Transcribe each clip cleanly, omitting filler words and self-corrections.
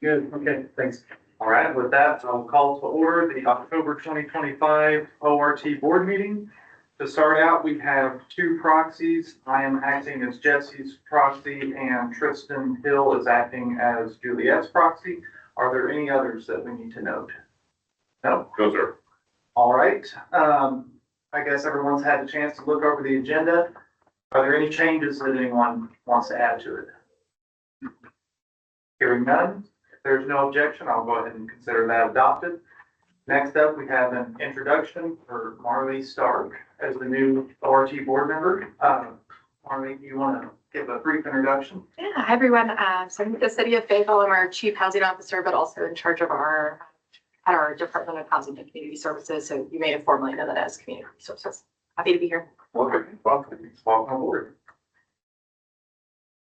Good, okay, thanks. All right, with that, I'll call to order the October 2025 ORT Board Meeting. To start out, we have two proxies. I am acting as Jesse's proxy and Tristan Hill is acting as Juliet's proxy. Are there any others that we need to note? No? No, sir. All right, I guess everyone's had a chance to look over the agenda. Are there any changes that anyone wants to add to it? Hearing none, if there's no objection, I'll go ahead and consider that adopted. Next up, we have an introduction for Marley Stark as the new ORT board member. Marley, do you want to give a brief introduction? Yeah, hi everyone. So I'm with the City of Fayetteville. I'm our Chief Housing Officer, but also in charge of our Department of Housing and Community Services. So you may have formally known that as Community Resources. Happy to be here. Welcome aboard.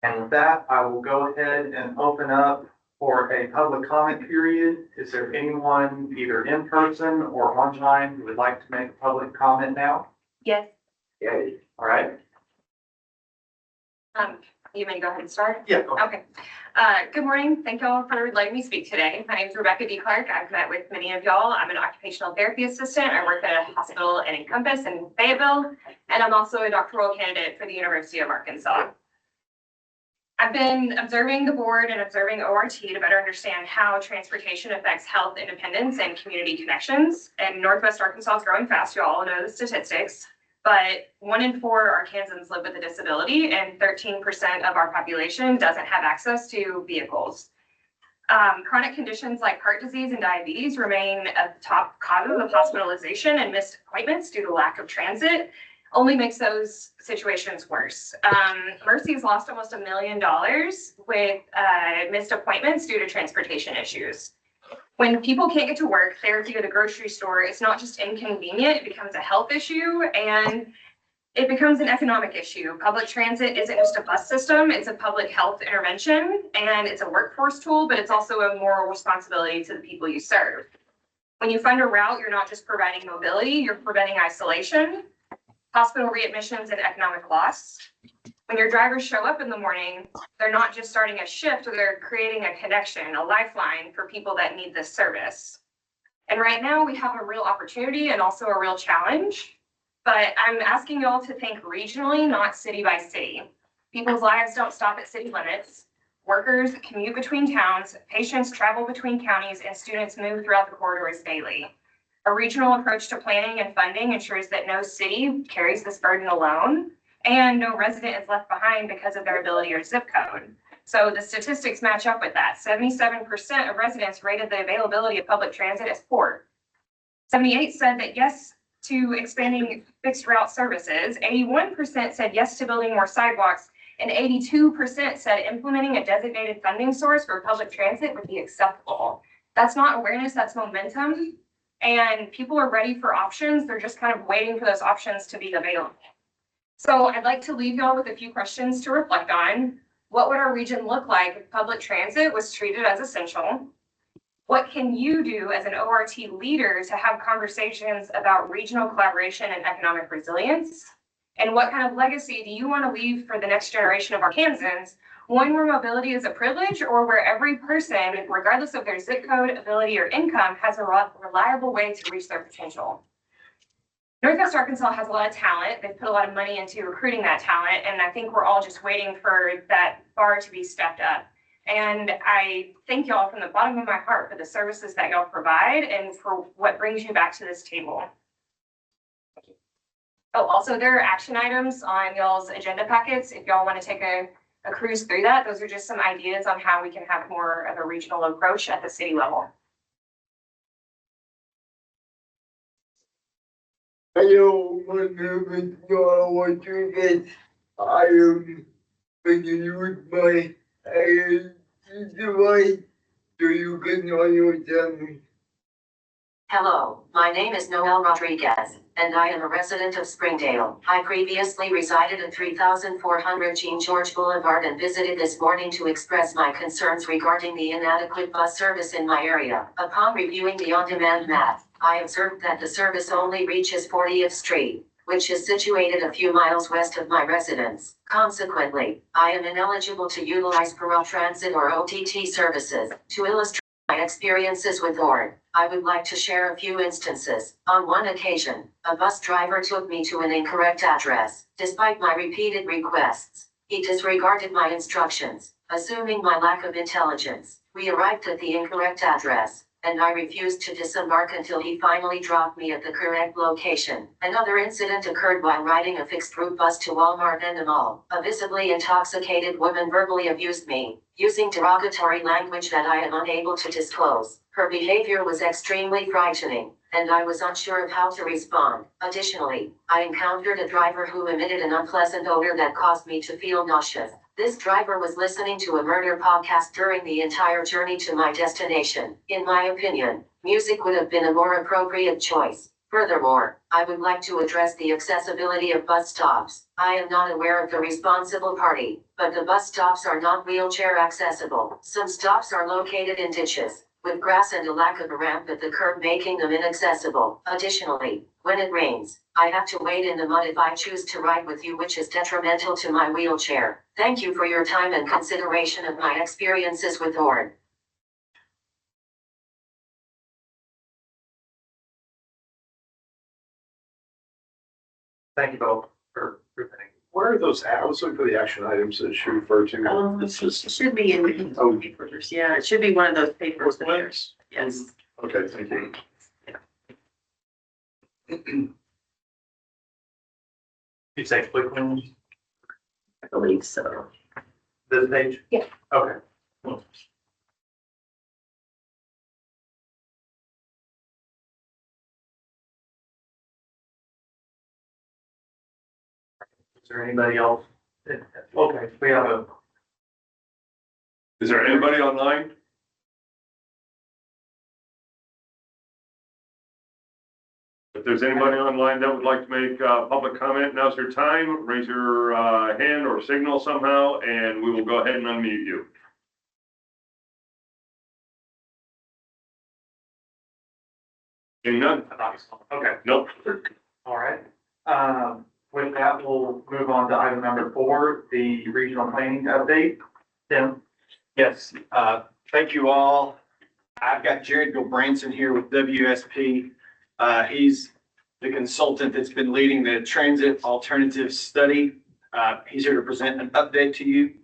And with that, I will go ahead and open up for a public comment period. Is there anyone either in person or online who would like to make a public comment now? Yes. Yay. All right. You may go ahead and start. Yeah. Go ahead. Okay. Good morning. Thank y'all for letting me speak today. My name is Rebecca D. Clark. I've met with many of y'all. I'm an occupational therapy assistant. I work at a hospital in Encompass in Fayetteville, and I'm also a doctoral candidate for the University of Arkansas. I've been observing the board and observing ORT to better understand how transportation affects health independence and community connections. And Northwest Arkansas is growing fast. You all know the statistics. But 1 in 4 Arkansans live with a disability, and 13% of our population doesn't have access to vehicles. Chronic conditions like heart disease and diabetes remain a top causes of hospitalization, and missed appointments due to lack of transit only makes those situations worse. Mercy's lost almost $1 million with missed appointments due to transportation issues. When people can't get to work, therapy or the grocery store, it's not just inconvenient, it becomes a health issue and it becomes an economic issue. Public transit isn't just a bus system, it's a public health intervention and it's a workforce tool, but it's also a moral responsibility to the people you serve. When you fund a route, you're not just providing mobility, you're preventing isolation, hospital readmissions, and economic loss. When your drivers show up in the morning, they're not just starting a shift, they're creating a connection, a lifeline for people that need this service. And right now we have a real opportunity and also a real challenge, but I'm asking y'all to think regionally, not city by city. People's lives don't stop at city limits. Workers commute between towns, patients travel between counties, and students move throughout the corridors daily. A regional approach to planning and funding ensures that no city carries this burden alone, and no resident is left behind because of their ability or zip code. So the statistics match up with that. 77% of residents rated the availability of public transit as poor. 78% said that yes to expanding fixed route services. 81% said yes to building more sidewalks. And 82% said implementing a designated funding source for public transit would be acceptable. That's not awareness, that's momentum. And people are ready for options. They're just kind of waiting for those options to be available. So I'd like to leave y'all with a few questions to reflect on. What would our region look like if public transit was treated as essential? What can you do as an ORT leader to have conversations about regional collaboration and economic resilience? And what kind of legacy do you want to leave for the next generation of Arkansans? One where mobility is a privilege, or where every person, regardless of their zip code, ability, or income, has a reliable way to reach their potential. Northwest Arkansas has a lot of talent. They've put a lot of money into recruiting that talent, and I think we're all just waiting for that bar to be stepped up. And I thank y'all from the bottom of my heart for the services that y'all provide and for what brings you back to this table. Oh, also there are action items on y'all's agenda packets. If y'all want to take a cruise through that, those are just some ideas on how we can have more of a regional approach at the city level. Hello, my name is John Rodriguez. I am beginning with my device so you can understand me. Hello, my name is Noel Rodriguez, and I am a resident of Springdale. I previously resided at 3400 Jean George Boulevard and visited this morning to express my concerns regarding the inadequate bus service in my area. Upon reviewing the on-demand map, I observed that the service only reaches 40th Street. which is situated a few miles west of my residence. Consequently, I am ineligible to utilize paratransit or OTT services. To illustrate my experiences with ORT, I would like to share a few instances. On one occasion, a bus driver took me to an incorrect address. Despite my repeated requests, he disregarded my instructions, assuming my lack of intelligence. We arrived at the incorrect address, and I refused to disembark until he finally dropped me at the correct location. Another incident occurred while riding a fixed route bus to Walmart and a mall. A visibly intoxicated woman verbally abused me, using derogatory language that I am unable to disclose. Her behavior was extremely frightening, and I was unsure of how to respond. Additionally, I encountered a driver who emitted an unpleasant odor that caused me to feel nauseous. This driver was listening to a murder podcast during the entire journey to my destination. In my opinion, music would have been a more appropriate choice. Furthermore, I would like to address the accessibility of bus stops. I am not aware of the responsible party, but the bus stops are not wheelchair accessible. Some stops are located in ditches, with grass and a lack of a ramp at the curb making them inaccessible. Additionally, when it rains, I have to wade in the mud if I choose to ride with you, which is detrimental to my wheelchair. Thank you for your time and consideration of my experiences with ORT. Thank you both for presenting. Where are those at? I was looking for the action items that you referred to. It should be in Oh. papers, yeah, it should be one of those papers that there's, yes. Okay, thank you. You say click on I believe so. this page? Yeah. Okay. Is there anybody else? Okay, we have a, Is there anybody online? If there's anybody online that would like to make public comment, now's your time. Raise your hand or signal somehow, and we will go ahead and unmute you. Seeing none? okay, Nope. all right. With that, we'll move on to item number 4, the regional planning update. Tim? Yes, thank you all. I've got Jared Gilbranson here with WSP. He's the consultant that's been leading the transit alternative study. He's here to present an update to you.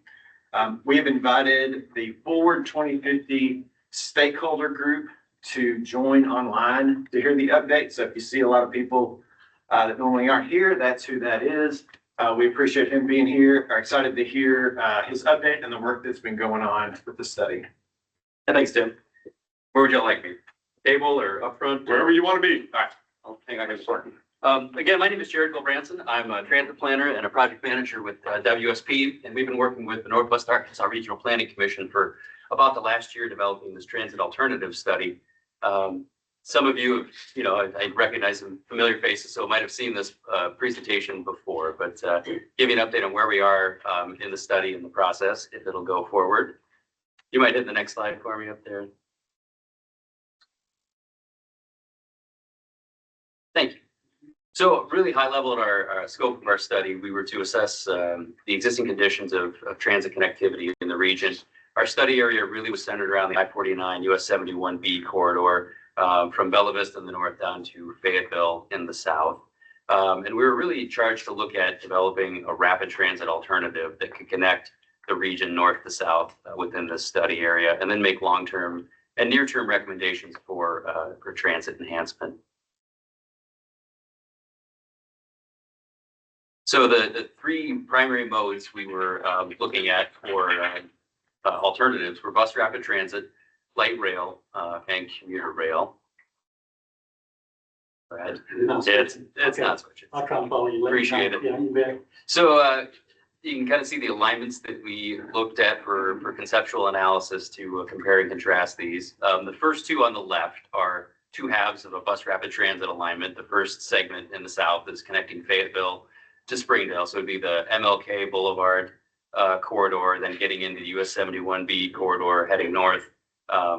We have invited the Forward 2050 stakeholder group to join online to hear the update. So if you see a lot of people that normally aren't here, that's who that is. We appreciate him being here, are excited to hear his update and the work that's been going on with the study. Yeah, thanks, Tim. Where would y'all like me? Table or up front? Wherever you want to be. All right, I'll hang on here for again, my name is Jared Gilbranson. I'm a transit planner and a project manager with WSP, and we've been working with the Northwest Arkansas Regional Planning Commission for about the last year developing this transit alternative study. Some of you, I recognize some familiar faces, so might have seen this presentation before, but give you an update on where we are in the study and the process, if it'll go forward. You might hit the next slide for me up there. Thank you. So really high level at our scope of our study, we were to assess the existing conditions of transit connectivity in the region. Our study area really was centered around the I-49 US 71B corridor from Bella Vista in the north down to Fayetteville in the south. And we were really charged to look at developing a rapid transit alternative that could connect the region north to south within this study area, and then make long-term and near-term recommendations for transit enhancement. So the three primary modes we were looking at for alternatives were bus rapid transit, light rail, and commuter rail. Right. It's not switching. I'll try and follow you later. Appreciate it. Yeah, you bet. So you can kind of see the alignments that we looked at for conceptual analysis to compare and contrast these. The first two on the left are two halves of a bus rapid transit alignment. The first segment in the south is connecting Fayetteville to Springdale. So it'd be the MLK Boulevard corridor, then getting into the US 71B corridor, heading north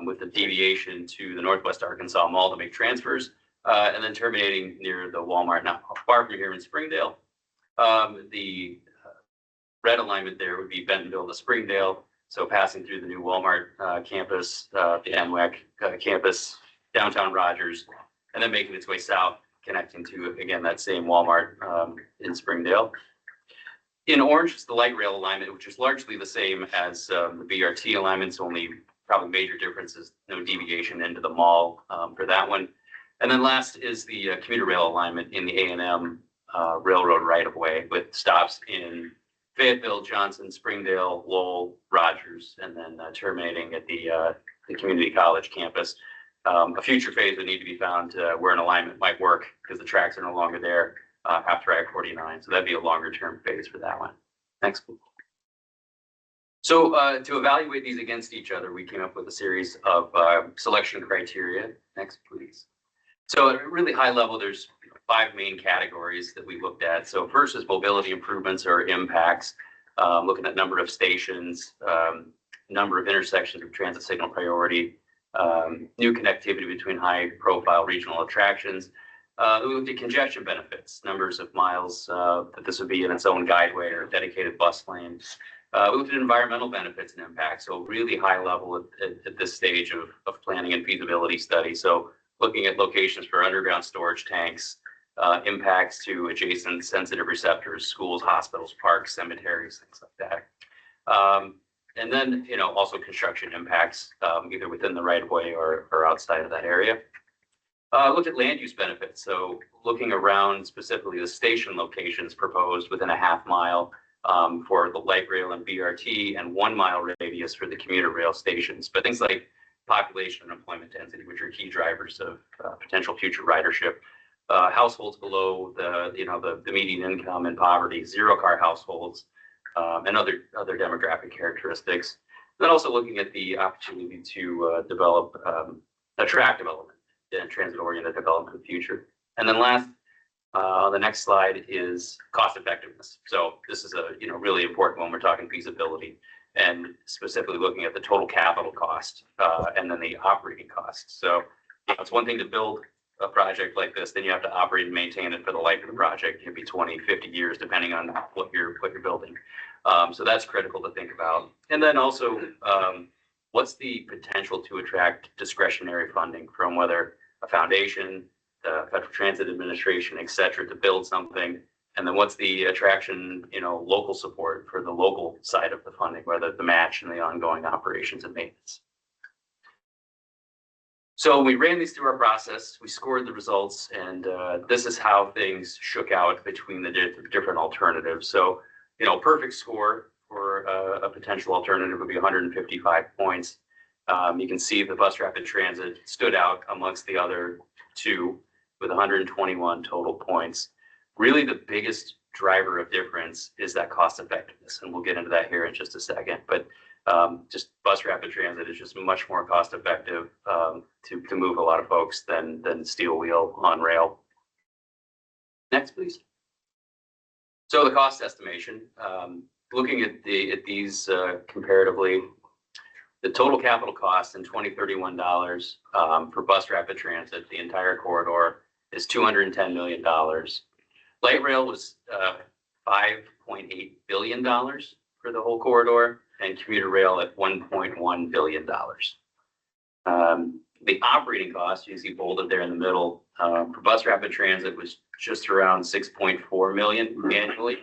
with the deviation to the Northwest Arkansas Mall to make transfers. and then terminating near the Walmart, not far from here in Springdale. The red alignment there would be Bentonville to Springdale. So passing through the new Walmart campus, the NWAC campus, downtown Rogers, and then making its way south, connecting to, again, that same Walmart in Springdale. In orange is the light rail alignment, which is largely the same as the BRT alignments, only probably major differences, no deviation into the mall for that one. And then last is the commuter rail alignment in the A&M railroad right-of-way with stops in Fayetteville, Johnson, Springdale, Lowell, Rogers, and then terminating at the community college campus. A future phase would need to be found where an alignment might work because the tracks are no longer there after I-49. So that'd be a longer term phase for that one. Next. So to evaluate these against each other, we came up with a series of selection criteria. Next, please. So at a really high level, there's 5 main categories that we looked at. So first is mobility improvements or impacts, looking at number of stations, number of intersections of transit signal priority, new connectivity between high profile regional attractions. We looked at congestion benefits, numbers of miles that this would be in its own guideway or dedicated bus lane. We looked at environmental benefits and impacts, so really high level at this stage of planning and feasibility study. So looking at locations for underground storage tanks, impacts to adjacent sensitive receptors, schools, hospitals, parks, cemeteries, things like that. And then, also construction impacts, either within the right of way or outside of that area. Looked at land use benefits. So looking around specifically the station locations proposed within a half mile for the light rail and BRT and 1 mile radius for the commuter rail stations. But things like population and employment density, which are key drivers of potential future ridership. Households below the median income and poverty, 0-car households, and other demographic characteristics. Then also looking at the opportunity to develop a track development and transit-oriented development in the future. And then last, the next slide is cost effectiveness. So this is a really important when we're talking feasibility and specifically looking at the total capital cost and then the operating costs. So it's one thing to build a project like this, then you have to operate and maintain it for the life of the project. It could be 20, 50 years, depending on what you're building. So that's critical to think about. And then also, what's the potential to attract discretionary funding from whether a foundation, the Federal Transit Administration, et cetera, to build something? And then what's the attraction, local support for the local side of the funding, whether the match and the ongoing operations and maintenance. So we ran these through our process, we scored the results, and this is how things shook out between the different alternatives. So, perfect score for a potential alternative would be 155 points. You can see the bus rapid transit stood out amongst the other two with 121 total points. Really, the biggest driver of difference is that cost effectiveness, and we'll get into that here in just a second. But just bus rapid transit is just much more cost effective to move a lot of folks than steel wheel on rail. Next, please. So the cost estimation, looking at these comparatively, the total capital cost in $2031 for bus rapid transit, the entire corridor, is $210 million. Light rail was $5.8 billion for the whole corridor, and commuter rail at $1.1 billion. The operating cost, you see bolded there in the middle, for bus rapid transit was just around 6.4 million annually.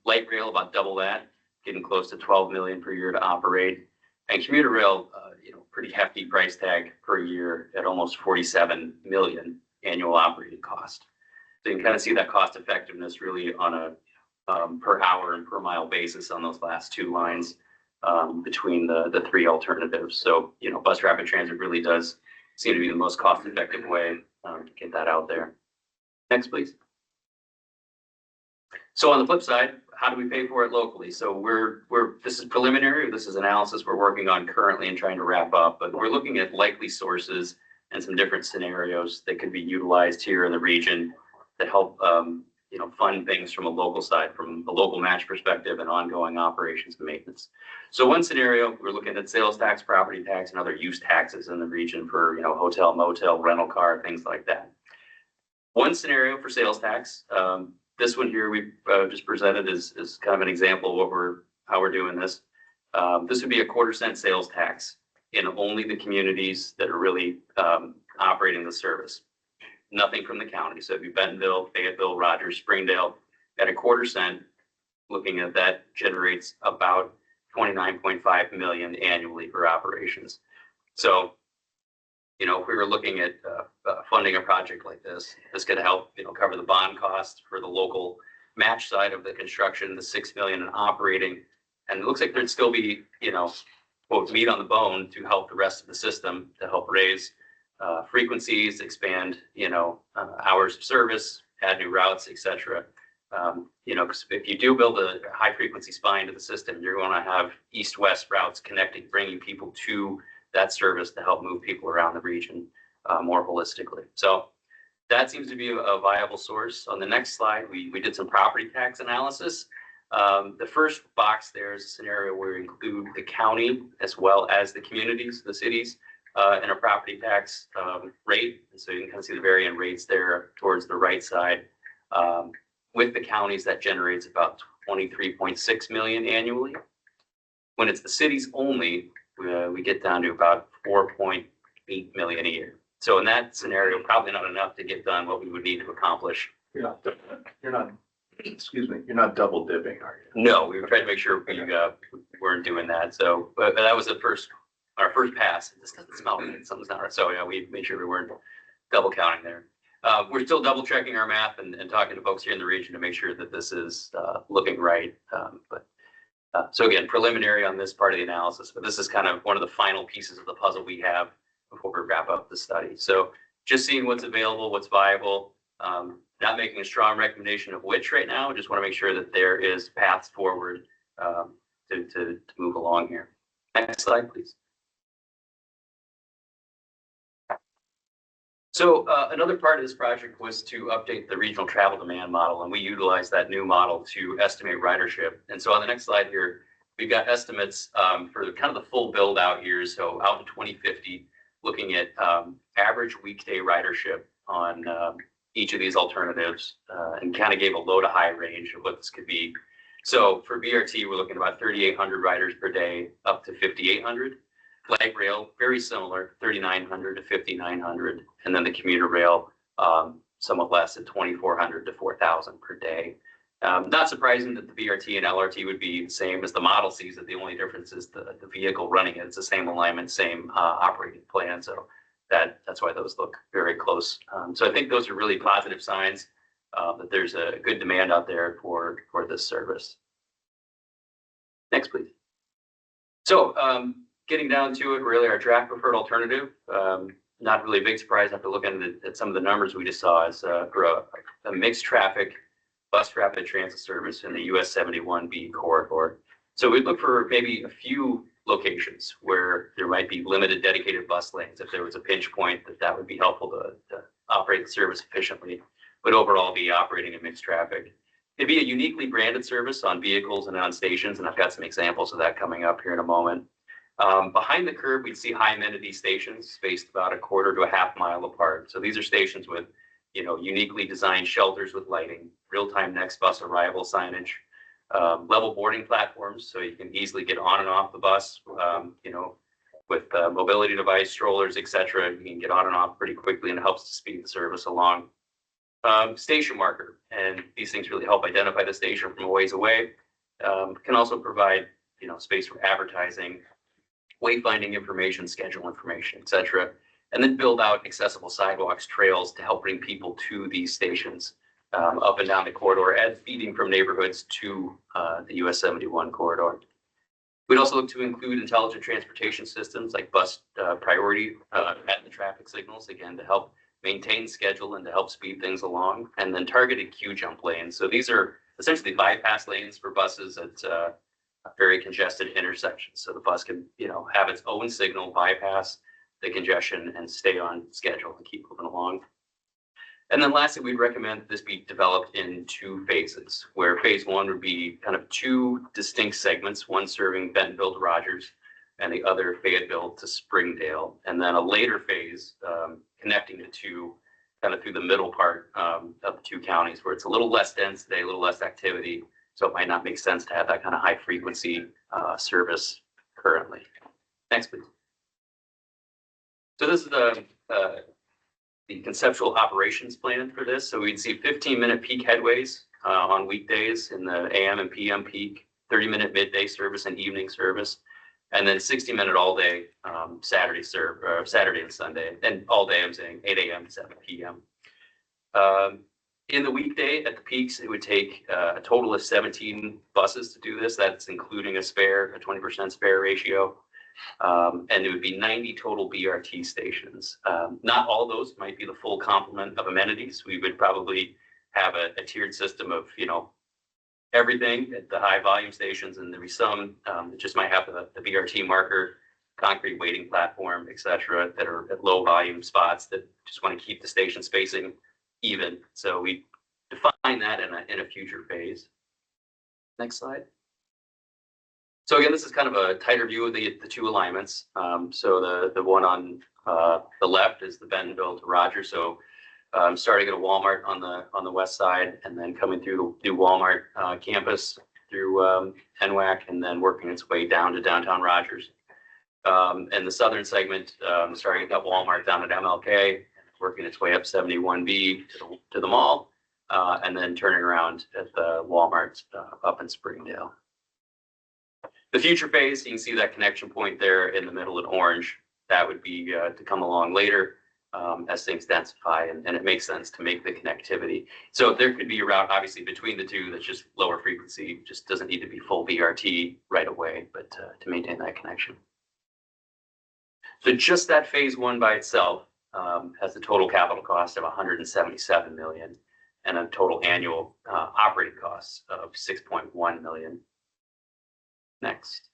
Light rail about double that, getting close to 12 million per year to operate. And commuter rail, pretty hefty price tag per year at almost 47 million annual operating cost. So you can kind of see that cost effectiveness really on a per hour and per mile basis on those last two lines between the three alternatives. So, bus rapid transit really does seem to be the most cost effective way to get that out there. Next, please. So on the flip side, how do we pay for it locally? So this is preliminary. This is analysis we're working on currently and trying to wrap up, but we're looking at likely sources and some different scenarios that could be utilized here in the region to help fund things from a local side, from a local match perspective and ongoing operations and maintenance. So one scenario, we're looking at sales tax, property tax, and other use taxes in the region for, hotel, motel, rental car, things like that. One scenario for sales tax, this one here we just presented is kind of an example of how we're doing this. This would be a 1/4 cent sales tax in only the communities that are really operating the service. Nothing from the county. So it'd be Bentonville, Fayetteville, Rogers, Springdale at a 1/4 cent. Looking at that generates about 29.5 million annually for operations. So, you know, if we were looking at funding a project like this could help, you know, cover the bond cost for the local match side of the construction, the 6 million in operating. And it looks like there'd still be, you know, quote, meat on the bone to help the rest of the system, to help raise frequencies, expand, you know, hours of service, add new routes, etc. You know, because if you do build a high frequency spine to the system, you're going to have east-west routes connecting, bringing people to that service to help move people around the region more holistically. So that seems to be a viable source. On the next slide, we did some property tax analysis. The first box there is a scenario where we include the county as well as the communities, the cities, and a property tax rate. And so you can kind of see the varying rates there towards the right side. With the counties, that generates about 23.6 million annually. When it's the cities only, we get down to about 4.8 million a year. So in that scenario, probably not enough to get done what we would need to accomplish. You're not double dipping, are you? No, we were trying to make sure we weren't doing that. So, but that was our first pass. This doesn't smell right. Something's not right. So yeah, we made sure we weren't double counting there. We're still double checking our math and talking to folks here in the region to make sure that this is looking right. So again, preliminary on this part of the analysis, but this is kind of one of the final pieces of the puzzle we have before we wrap up the study. So just seeing what's available, what's viable, not making a strong recommendation of which right now. Just want to make sure that there is paths forward to move along here. Next slide, please. So another part of this project was to update the regional travel demand model, and we utilized that new model to estimate ridership. And so on the next slide here, we've got estimates for kind of the full build out years. So out in 2050, looking at average weekday ridership on each of these alternatives, and kind of gave a low to high range of what this could be. So for BRT, we're looking at about 3,800 riders per day, up to 5,800. Light rail, very similar, 3,900 to 5,900. And then the commuter rail, somewhat less at 2,400 to 4,000 per day. Not surprising that the BRT and LRT would be the same as the model sees it. The only difference is the vehicle running it. It's the same alignment, same operating plan. So that's why those look very close. So I think those are really positive signs that there's a good demand out there for this service. Next, please. So getting down to it, really our draft preferred alternative, not really a big surprise after looking at some of the numbers we just saw, is for a mixed traffic bus rapid transit service in the US 71B corridor. So we'd look for maybe a few locations where there might be limited dedicated bus lanes. If there was a pinch point, that would be helpful to operate the service efficiently, but overall be operating in mixed traffic. It'd be a uniquely branded service on vehicles and on stations, and I've got some examples of that coming up here in a moment. Behind the curb, we'd see high amenity stations spaced about 1/4 to a half mile apart. So these are stations with, you know, uniquely designed shelters with lighting, real-time next bus arrival signage, level boarding platforms, so you can easily get on and off the bus, you know, with mobility device, strollers, etc. You can get on and off pretty quickly, and it helps to speed the service along. Station marker, and these things really help identify the station from a ways away. Can also provide, you know, space for advertising, wayfinding information, schedule information, etc. And then build out accessible sidewalks, trails to help bring people to these stations up and down the corridor, and feeding from neighborhoods to the US 71 corridor. We'd also look to include intelligent transportation systems like bus priority at the traffic signals, again, to help maintain schedule and to help speed things along, and then targeted queue jump lanes. So these are essentially bypass lanes for buses at very congested intersections. So the bus can, you know, have its own signal, bypass the congestion, and stay on schedule and keep moving along. And then lastly, we'd recommend this be developed in 2 phases, where phase 1 would be kind of 2 distinct segments, one serving Bentonville to Rogers and the other Fayetteville to Springdale. And then a later phase connecting the 2 kind of through the middle part of the two counties where it's a little less dense today, a little less activity. So it might not make sense to have that kind of high frequency service currently. Next, please. So this is the conceptual operations plan for this. So we'd see 15-minute peak headways on weekdays in the AM and PM peak, 30-minute midday service and evening service, and then 60-minute all day Saturday and Sunday, and all day I'm saying 8 AM to 7 PM. In the weekday at the peaks, it would take a total of 17 buses to do this. That's including a 20% spare ratio. And it would be 90 total BRT stations. Not all those might be the full complement of amenities. We would probably have a tiered system of, everything at the high volume stations, and there'd be some that just might have the BRT marker, concrete waiting platform, et cetera, that are at low volume spots that just want to keep the station spacing even. So we define that in a future phase. Next slide. So again, this is kind of a tighter view of the two alignments. So the one on the left is the Bentonville to Rogers. So starting at a Walmart on the west side, and then coming through the new Walmart campus through NWAC, and then working its way down to downtown Rogers. And the southern segment starting at that Walmart down at MLK, working its way up 71B to the mall, and then turning around at the Walmart up in Springdale. The future phase, you can see that connection point there in the middle in orange. That would be to come along later as things densify, and it makes sense to make the connectivity. So there could be a route, obviously, between the two that's just lower frequency, just doesn't need to be full BRT right away, but to maintain that connection. So just that phase one by itself has a total capital cost of $177 million and a total annual operating costs of $6.1 million. Next.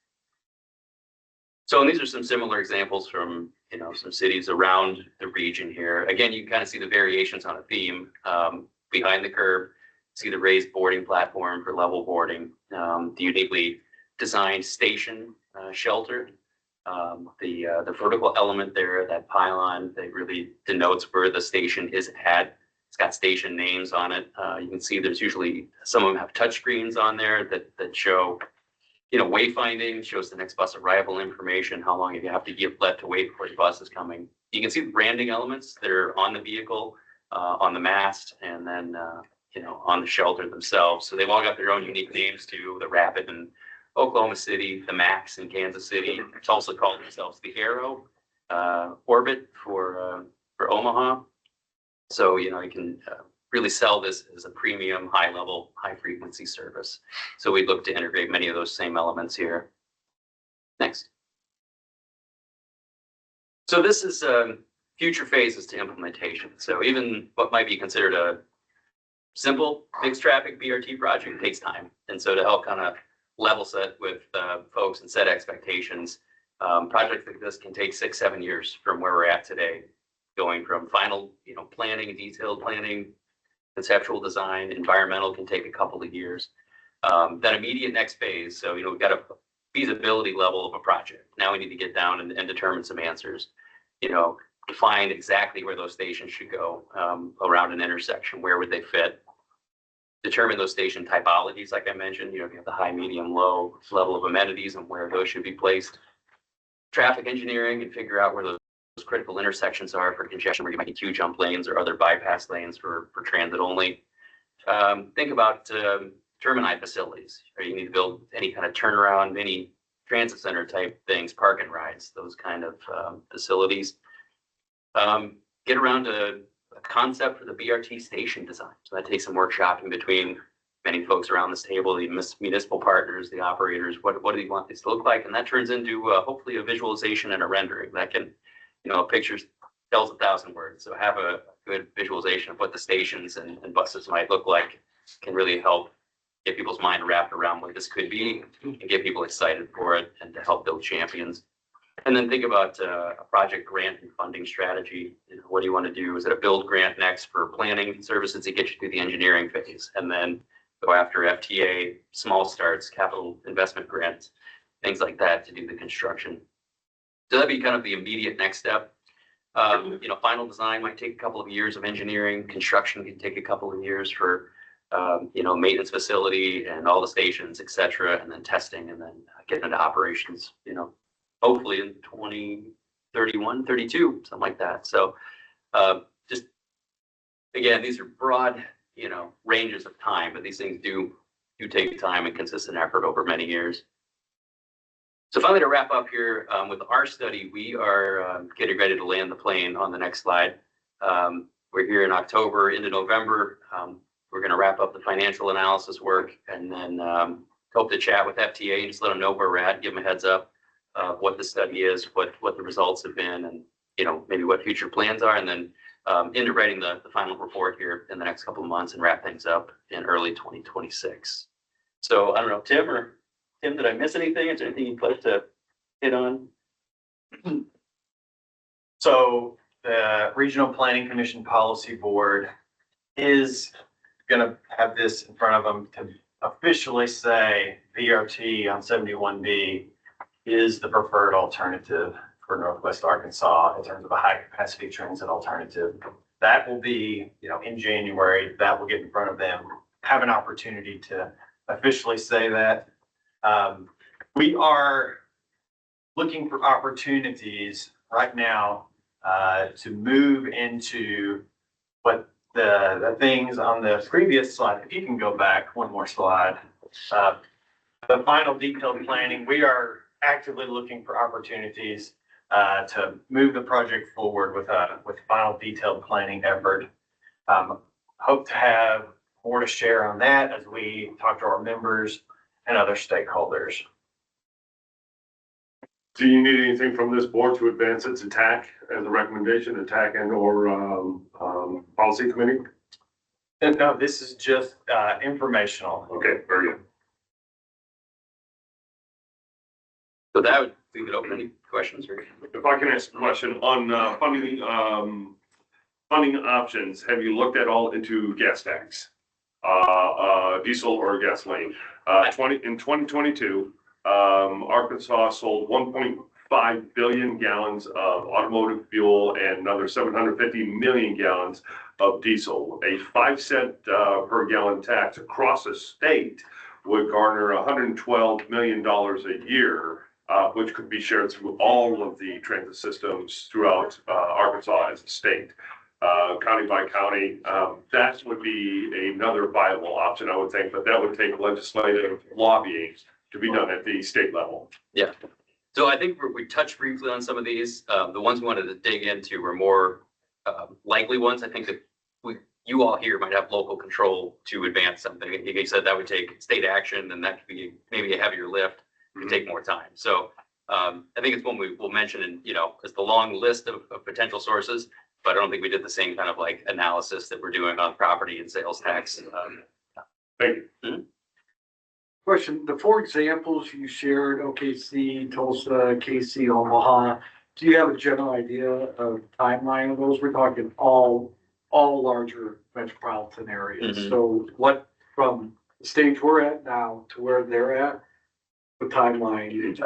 So, and these are some similar examples from, some cities around the region here. Again, you can kind of see the variations on a theme. Behind the curb, see the raised boarding platform for level boarding, the uniquely designed station shelter, the vertical element there, that pylon, that really denotes where the station is at. It's got station names on it. You can see there's usually, some of them have touch screens on there that show wayfinding, shows the next bus arrival information, how long you have to give left to wait before your bus is coming. You can see the branding elements that are on the vehicle, on the mast, and then, on the shelter themselves. So they've all got their own unique names too. The Rapid in Oklahoma City, the Max in Kansas City. It's also called themselves the Arrow, Orbit for Omaha. So, you can really sell this as a premium, high level, high frequency service. So we look to integrate many of those same elements here. Next. So this is future phases to implementation. So even what might be considered a simple mixed traffic BRT project takes time. And so to help kind of level set with folks and set expectations, projects like this can take 6-7 years from where we're at today, going from final, planning, detailed planning, conceptual design. Environmental can take a couple of years. That immediate next phase, so we've got a feasibility level of a project. Now we need to get down and determine some answers. Define exactly where those stations should go around an intersection. Where would they fit? Determine those station typologies, like I mentioned. You have the high, medium, low level of amenities and where those should be placed. Traffic engineering and figure out where those critical intersections are for congestion, where you might need Q-jump lanes or other bypass lanes for transit only. Think about termini facilities, or you need to build any kind of turnaround, mini transit center type things, park and rides, those kind of facilities. Get around a concept for the BRT station design. So that takes some workshopping between many folks around this table, the municipal partners, the operators. What do you want this to look like? And that turns into hopefully a visualization and a rendering that can, a picture tells 1,000 words. So have a good visualization of what the stations and buses might look like can really help get people's mind wrapped around what this could be and get people excited for it, and to help build champions. And then think about a project grant and funding strategy. What do you want to do? Is it a build grant next for planning services to get you through the engineering phase, and then go after FTA, small starts, capital investment grants, things like that to do the construction? So that'd be kind of the immediate next step. Final design might take a couple of years of engineering, construction can take a couple of years for, maintenance facility and all the stations, et cetera, and then testing and then getting into operations, hopefully in 2031, 32, something like that. So, just, again, these are broad, ranges of time, but these things do take time and consistent effort over many years. So finally, to wrap up here, with our study, we are getting ready to land the plane on the next slide. We're here in October into November. We're going to wrap up the financial analysis work and then hope to chat with FTA and just let them know where we're at, give them a heads up of what the study is, what the results have been, and maybe what future plans are, and then into writing the final report here in the next couple of months and wrap things up in early 2026. So I don't know, Tim, did I miss anything? Is there anything you'd like to hit on? So the Regional Planning Commission Policy Board is gonna have this in front of them to officially say VRT on 71B is the preferred alternative for Northwest Arkansas in terms of a high capacity transit alternative. That will be, in January, that will get in front of them, have an opportunity to officially say that. We are looking for opportunities right now to move into what the things on the previous slide, if you can go back one more slide, the final detailed planning. We are actively looking for opportunities to move the project forward with final detailed planning effort. Hope to have more to share on that as we talk to our members and other stakeholders. Do you need anything from this board to advance its attack as a recommendation, attack and or policy committee? No, this is just informational. Okay, very good. So that would leave it open. Any questions? Or? If I can ask a question on funding options, have you looked at all into gas tax, diesel or gasoline? In 2022, Arkansas sold 1.5 billion gallons of automotive fuel and another 750 million gallons of diesel. A 5-cent per gallon tax across the state would garner $112 million a year, which could be shared through all of the transit systems throughout Arkansas as a state. County by county, that would be another viable option, I would think, but that would take legislative lobbying to be done at the state level. Yeah. So I think we touched briefly on some of these. The ones we wanted to dig into were more likely ones. I think that you all here might have local control to advance something. You said that would take state action, and that could be maybe a heavier lift. It could take more time. So I think it's one we'll mention, and it's the long list of potential sources. But I don't think we did the same kind of analysis that we're doing on property and sales tax. Thank you. Mm-hmm. Question, the 4 examples you shared, OKC, Tulsa, KC, Omaha, do you have a general idea of timeline of those? We're talking all larger metropolitan areas. Mm-hmm. So what, from the stage we're at now to where they're at, the timeline?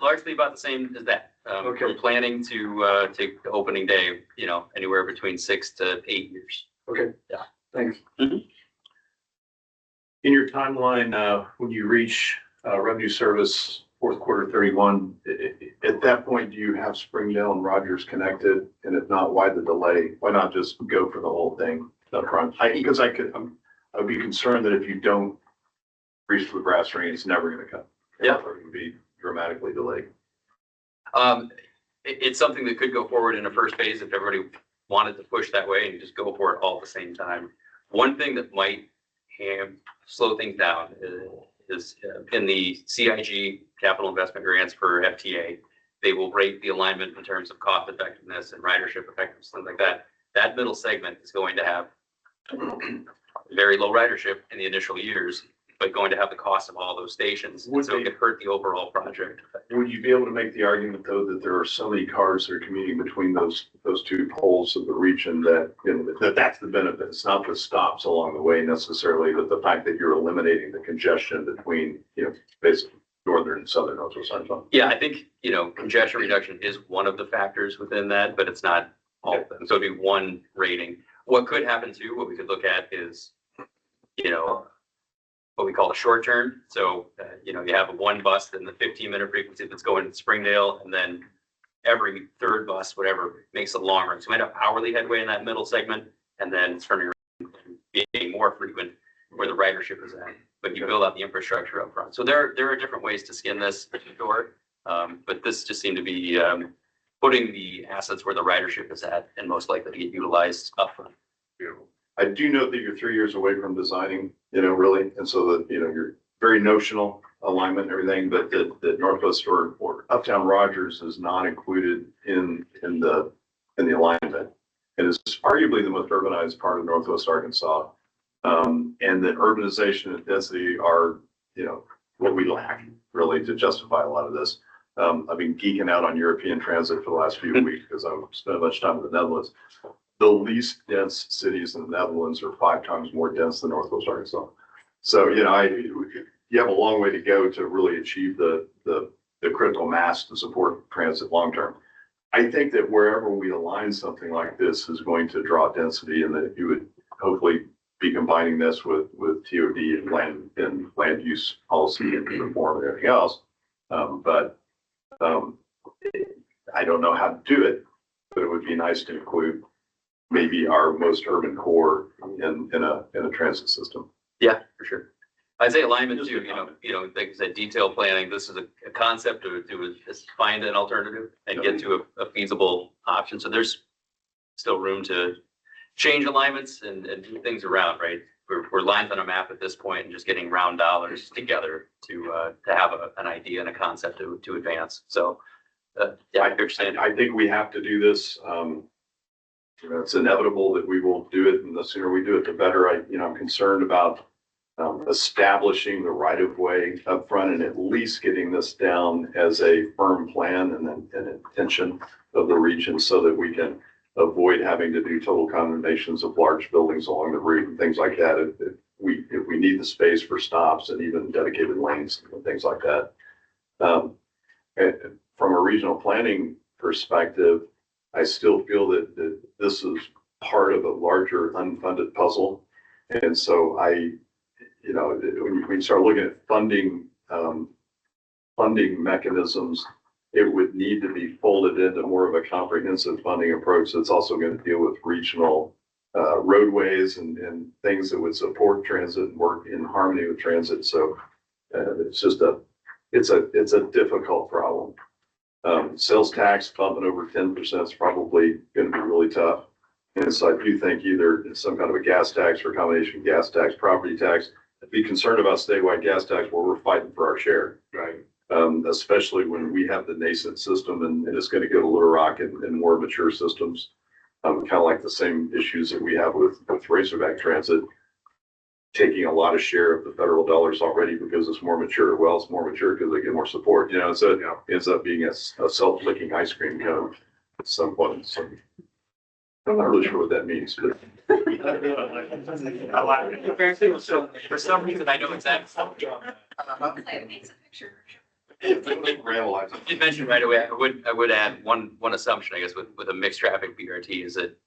Largely about the same as that. From planning to opening day, anywhere between 6 to 8 years. Okay. Yeah. Thanks. Mm-hmm. In your timeline, when you reach revenue service fourth quarter 31, at that point, do you have Springdale and Rogers connected? And if not, why the delay? Why not just go for the whole thing up front? Because I would be concerned that if you don't reach the brass ring, it's never going to come. Yeah. Or it would be dramatically delayed. It's something that could go forward in a first phase if everybody wanted to push that way and just go for it all at the same time. One thing that might slow things down is in the CIG capital investment grants for FTA, they will rate the alignment in terms of cost effectiveness and ridership effectiveness, things like that. That middle segment is going to have very low ridership in the initial years, but going to have the cost of all those stations. So it could hurt the overall project. Would you be able to make the argument, though, that there are so many cars that are commuting between those 2 poles of the region that, that's the benefit? It's not the stops along the way necessarily, but the fact that you're eliminating the congestion between, basically northern and southern Northwest Arkansas. Yeah, I think, congestion reduction is one of the factors within that, but it's not all of them. So it'd be one rating. What could happen too, what we could look at is, what we call a short term. So, you have a one bus in the 15-minute frequency that's going to Springdale, and then every third bus, whatever, makes a long run. So we end up hourly headway in that middle segment, and then turning around and being more frequent where the ridership is at. But you build out the infrastructure up front. So there are different ways to skin this door. But this just seemed to be putting the assets where the ridership is at and most likely to get utilized upfront. I do know that you're 3 years away from designing, really, and so that, you're very notional alignment and everything, but that Northwest or Uptown Rogers is not included in the alignment. It is arguably the most urbanized part of Northwest Arkansas. And that urbanization and density are, what we lack really to justify a lot of this. I've been geeking out on European transit for the last few weeks because I've spent much time in the Netherlands. The least dense cities in the Netherlands are 5 times more dense than Northwest Arkansas. So, you have a long way to go to really achieve the critical mass to support transit long term. I think that wherever we align something like this is going to draw density, and that you would hopefully be combining this with TOD and land use policy and reform and everything else. But I don't know how to do it, but it would be nice to include maybe our most urban core in a transit system. Yeah, for sure. I'd say alignment too, like I said, detailed planning. This is a concept to find an alternative and get to a feasible option. So there's still room to change alignments and do things around, right? We're lines on a map at this point and just getting round dollars together to have an idea and a concept to advance. So, yeah, I understand. I think we have to do this. It's inevitable that we will do it, and the sooner we do it, the better. I'm concerned about establishing the right of way up front and at least getting this down as a firm plan and an intention of the region so that we can avoid having to do total condemnations of large buildings along the route and things like that. If we need the space for stops and even dedicated lanes and things like that. And from a regional planning perspective, I still feel that this is part of a larger unfunded puzzle. And so when you start looking at funding mechanisms, it would need to be folded into more of a comprehensive funding approach that's also going to deal with regional roadways and things that would support transit and work in harmony with transit. So it's just it's a difficult problem. Sales tax bumping over 10% is probably going to be really tough. And so I do think either some kind of a gas tax or a combination gas tax, property tax. I'd be concerned about statewide gas tax where we're fighting for our share, right? Especially when we have the nascent system and it's going to go to Little Rock and more mature systems. Kind of like the same issues that we have with Razorback Transit, taking a lot of share of the federal dollars already because it's more mature. Well, it's more mature because they get more support, so it ends up being a self-licking ice cream cone at some point. So I'm not really sure what that means, but. For some reason, I know exactly. You mentioned right away, I would add one assumption, I guess, with a mixed traffic BRT is that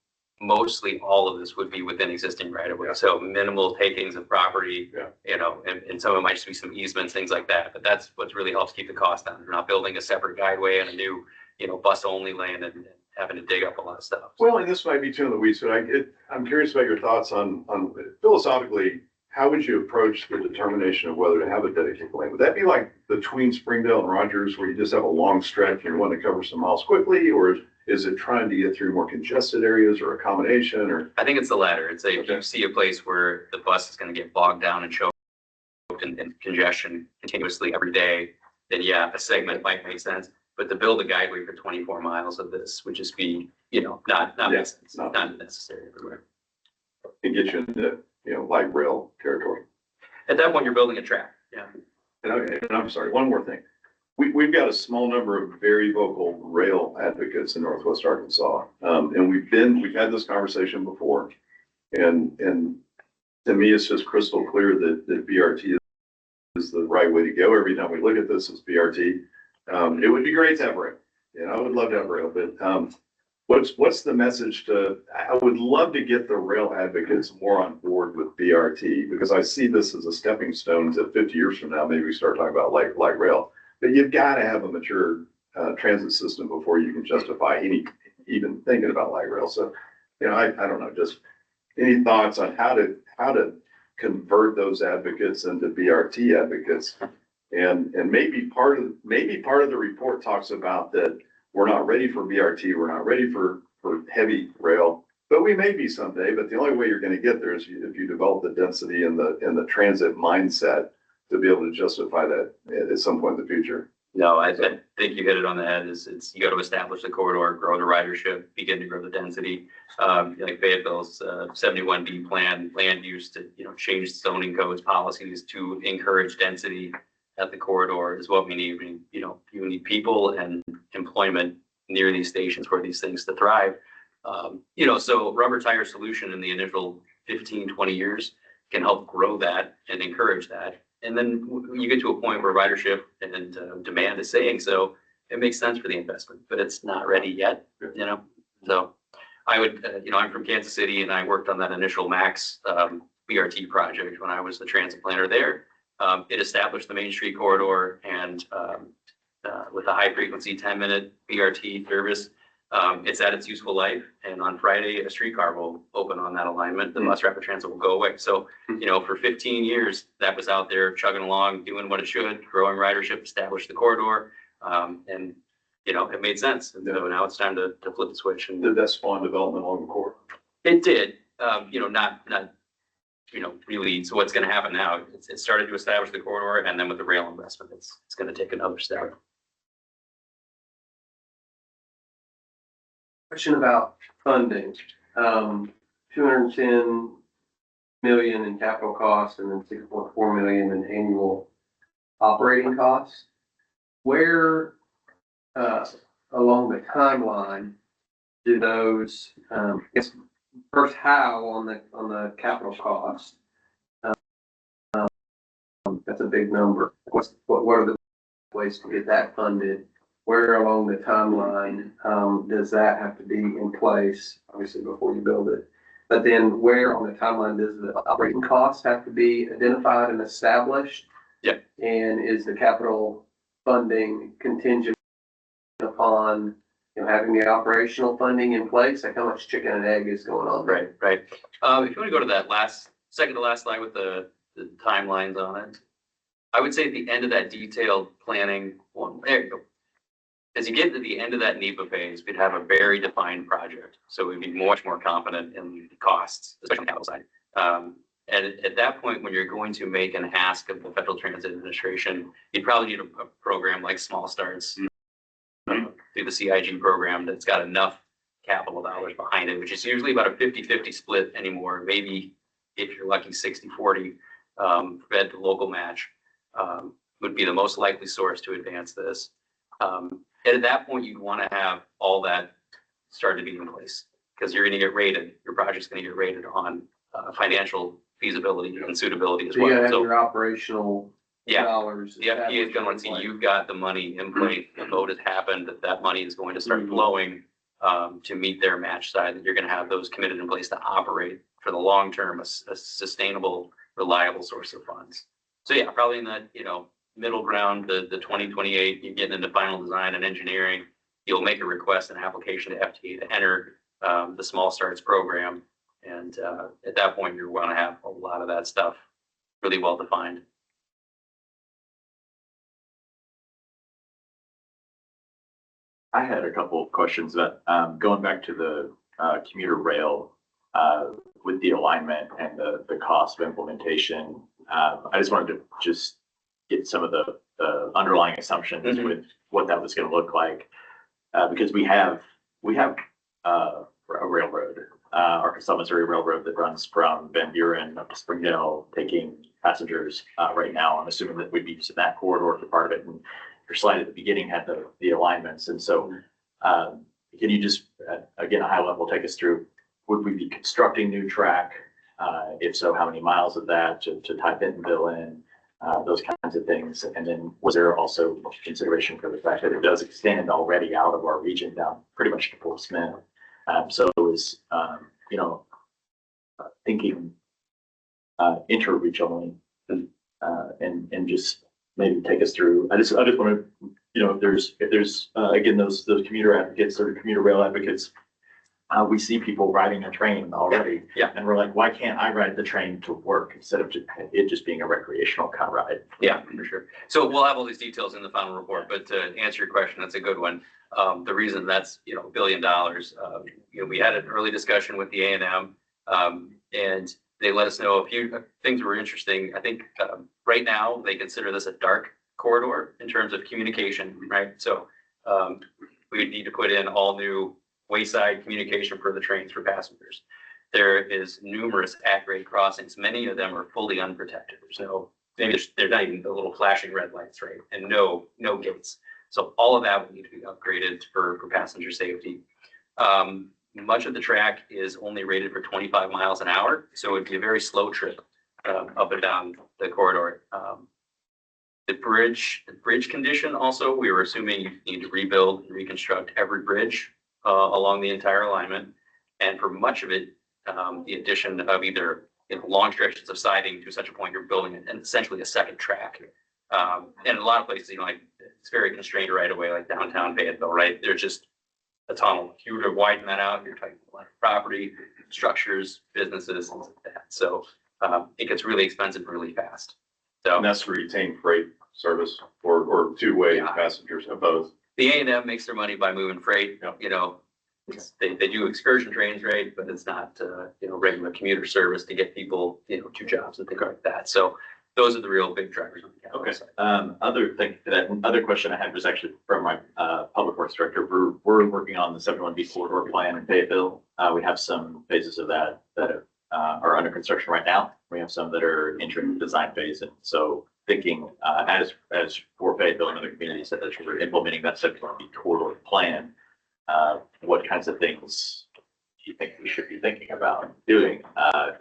mostly all of this would be within existing right of way. So minimal takings of property, and some of it might just be some easements, things like that. But that's what really helps keep the cost down. We're not building a separate guideway and a new, bus only lane and having to dig up a lot of stuff. Well, and this might be too in the weeds, but I'm curious about your thoughts on philosophically, how would you approach the determination of whether to have a dedicated lane? Would that be like between Springdale and Rogers where you just have a long stretch and you want to cover some miles quickly, or is it trying to get through more congested areas or a combination, or? I think it's the latter. It's if you see a place where the bus is going to get bogged down and choked and congestion continuously every day, then yeah, a segment might make sense. But to build a guideway for 24 miles of this would just be, not necessary everywhere. And get you into, light rail territory. At that point, you're building a track. Yeah. And I'm sorry, one more thing. We've got a small number of very vocal rail advocates in Northwest Arkansas. And we've had this conversation before. And to me, it's just crystal clear that BRT is the right way to go. Every time we look at this as BRT, it would be great to have rail. You know, I would love to have rail, but what's the message to, I would love to get the rail advocates more on board with BRT, because I see this as a stepping stone to 50 years from now, maybe we start talking about light rail. But you've got to have a mature transit system before you can justify even thinking about light rail. So, you know, I don't know, just any thoughts on how to convert those advocates into BRT advocates? And maybe part of the report talks about that we're not ready for BRT, we're not ready for heavy rail, but we may be someday. But the only way you're going to get there is if you develop the density and the transit mindset to be able to justify that at some point in the future. No, I think you hit it on the head. It's you got to establish the corridor, grow the ridership, begin to grow the density. Like Fayetteville's 71B plan, land use to, change zoning codes, policies to encourage density at the corridor is what we need. You need people and employment near these stations for these things to thrive. So rubber tire solution in the initial 15, 20 years can help grow that and encourage that. And then you get to a point where ridership and demand is saying so, it makes sense for the investment, but it's not ready yet, So I would, I'm from Kansas City and I worked on that initial MAX BRT project when I was the transit planner there. It established the Main Street corridor and with a high frequency 10-minute BRT service, it's at its useful life. And on Friday, a streetcar will open on that alignment. The bus rapid transit will go away. So, for 15 years, that was out there chugging along, doing what it should, growing ridership, established the corridor. And, it made sense. And so now it's time to flip the switch. And did that spawn development along the corridor? It did, not really. So what's going to happen now? It started to establish the corridor, and then with the rail investment, it's going to take another step. Question about funding, 210 million in capital costs and then 6.4 million in annual operating costs. Where, along the timeline do those, first how on the capital cost? That's a big number. What are the ways to get that funded? Where along the timeline does that have to be in place, obviously before you build it? But then where on the timeline does the operating costs have to be identified and established? Yeah. And is the capital funding contingent upon having the operational funding in place? Like how much chicken and egg is going on there? Right. If you want to go to that second to last slide with the timelines on it, I would say at the end of that detailed planning one, there you go. As you get to the end of that NEPA phase, we'd have a very defined project. So we'd be much more confident in the costs, especially on the capital side. And at that point, when you're going to make an ask of the Federal Transit Administration, you'd probably need a program like Small Starts, through the CIG program that's got enough capital dollars behind it, which is usually about a 50-50 split anymore. Maybe if you're lucky, 60-40 fed to local match would be the most likely source to advance this. And at that point, you'd want to have all that start to be in place because you're going to get rated. Your project's going to get rated on financial feasibility and suitability as So you well. gotta have your operational dollars. The FTA is going to see you've got the money in place. The vote has happened that money is going to start flowing to meet their match side. That you're going to have those committed in place to operate for the long term, a sustainable, reliable source of funds. So yeah, probably in that middle ground, the 2028, you're getting into final design and engineering. You'll make a request, an application to FTA to enter the Small Starts program. And at that point, you're going to have a lot of that stuff really well defined. I had a couple of questions that going back to the commuter rail with the alignment and the cost of implementation. I just wanted to get some of the underlying assumptions with what that was going to look like because we have a railroad, Arkansas Missouri Railroad that runs from Van Buren up to Springdale, taking passengers right now. I'm assuming that we'd be using that corridor for part of it. And your slide at the beginning had the alignments. And so can you just, again, a high level, take us through, would we be constructing new track? If so, how many miles of that to tie Bentonville in? those kinds of things. And then was there also consideration for the fact that it does extend already out of our region down pretty much to Fort Smith? So it was, you know, thinking interregionally, and just maybe take us through. I just want to, you know, if there's again those commuter advocates or commuter rail advocates, we see people riding a train already. Yeah. And we're like, why can't I ride the train to work instead of it just being a recreational kind of ride? Yeah, for sure. So we'll have all these details in the final report, but to answer your question, that's a good one. The reason that's, you know, $1 billion, you know, we had an early discussion with the A&M, and they let us know a few things were interesting. I think right now they consider this a dark corridor in terms of communication, right? So we would need to put in all new wayside communication for the trains for passengers. There is numerous at-grade crossings. Many of them are fully unprotected. There's no, maybe there's not even the little flashing red lights, right? And no gates. So all of that would need to be upgraded for passenger safety. Much of the track is only rated for 25 miles an hour. So it would be a very slow trip up and down the corridor. The bridge condition also, we were assuming you need to rebuild and reconstruct every bridge along the entire alignment. And for much of it, the addition of either, you know, long stretches of siding to such a point you're building and essentially a second track. And in a lot of places, you know, like it's very constrained right away, like downtown Fayetteville, right? There's just a tunnel. If you were to widen that out, you're talking about property, structures, businesses, things like that. So it gets really expensive really fast. So And that's to retain freight service or two-way passengers of both. the A&M makes their money by moving freight. Yep. You know, they do excursion trains, right? But it's not, you know, regular commuter service to get people, you know, to jobs and things like that. So those are the real big drivers on the capital Okay. side. Other question I had was actually from my public works director. We're working on the 71B corridor plan in Fayetteville. We have some phases of that are under construction right now. We have some that are entering the design phase, and so thinking as for Fayetteville and other communities that we're implementing that 71B corridor plan, what kinds of things do you think we should be thinking about doing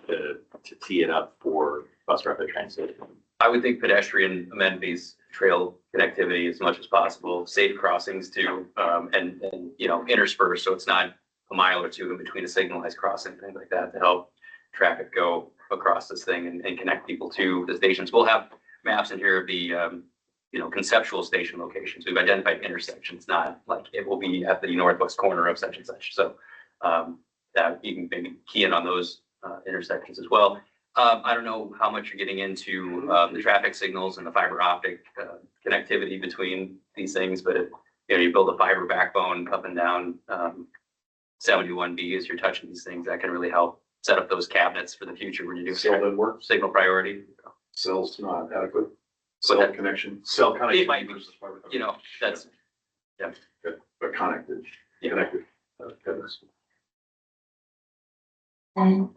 to tee it up for bus rapid transit? I would think pedestrian amenities, trail connectivity as much as possible, safe crossings too, and you know, interspersed, so it's not a mile or two in between a signalized crossing, things like that, to help traffic go across this thing and connect people to the stations. We'll have maps in here of the you know, conceptual station locations. We've identified intersections, not like it will be at the northwest corner of such and such. So that you can maybe key in on those intersections as well. I don't know how much you're getting into the traffic signals and the fiber optic connectivity between these things, but you know, you build a fiber backbone up and down 71B as you're touching these things, that can really help set up those cabinets for the future when you do Cell didn't work. signal priority. Cell's not adequate. But Cell that- connection, cell connectivity. It might be, versus fiber. you know, that's, Good, but connected, Yeah. connected. Goodness. Will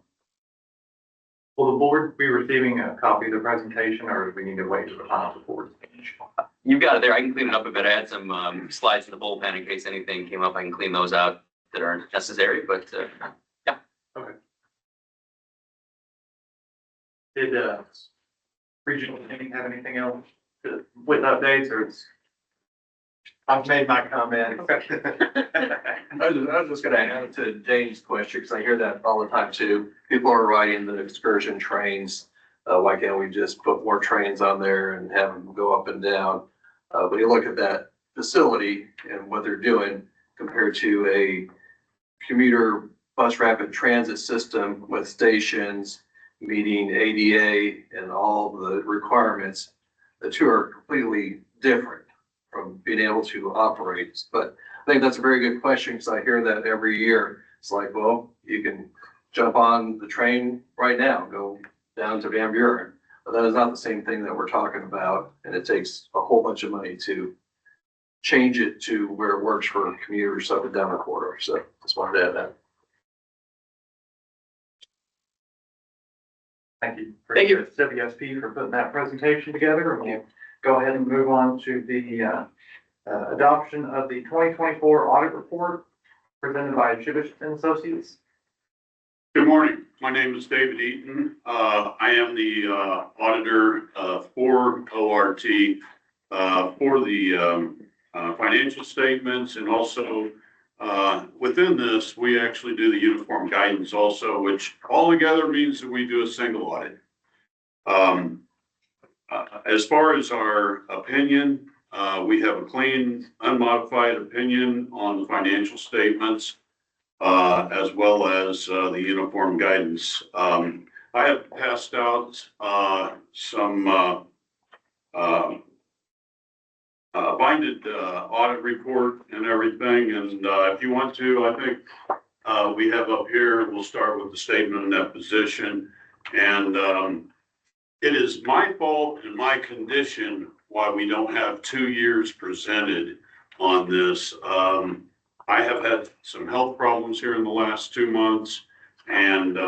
the board be receiving a copy of the presentation, or do we need to wait for the final report? you've got it there. I can clean it up a bit. I had some slides in the bullpen in case anything came up. I can clean those out that aren't necessary, but Did regional planning have anything else with updates, or it's? I've made my comment. I was just gonna add to Jane's question, because I hear that all the time too. People are riding the excursion trains. Why can't we just put more trains on there and have them go up and down? When you look at that facility and what they're doing compared to a commuter bus rapid transit system with stations, meeting ADA and all the requirements, the two are completely different from being able to operate. But I think that's a very good question, because I hear that every year. It's like, well, you can jump on the train right now, go down to Van Buren. But that is not the same thing that we're talking about, and it takes a whole bunch of money to change it to where it works for commuters up and down the corridor. So just wanted to add that. Thank you. Thank you. WSP for putting that presentation together, and we'll go ahead and move on to the adoption of the 2024 audit report presented by Shivish and Associates. Good morning. My name is David Eaton. I am the auditor for ORT for the financial statements, and also within this, we actually do the uniform guidance also, which altogether means that we do a single audit. As far as our opinion, we have a clean, unmodified opinion on the financial statements, as well as the uniform guidance. I have passed out some binded audit report and everything, and if you want to, I think we have up here, we'll start with the statement of net position. And it is my fault and my condition why we don't have 2 years presented on this. I have had some health problems here in the last 2 months, and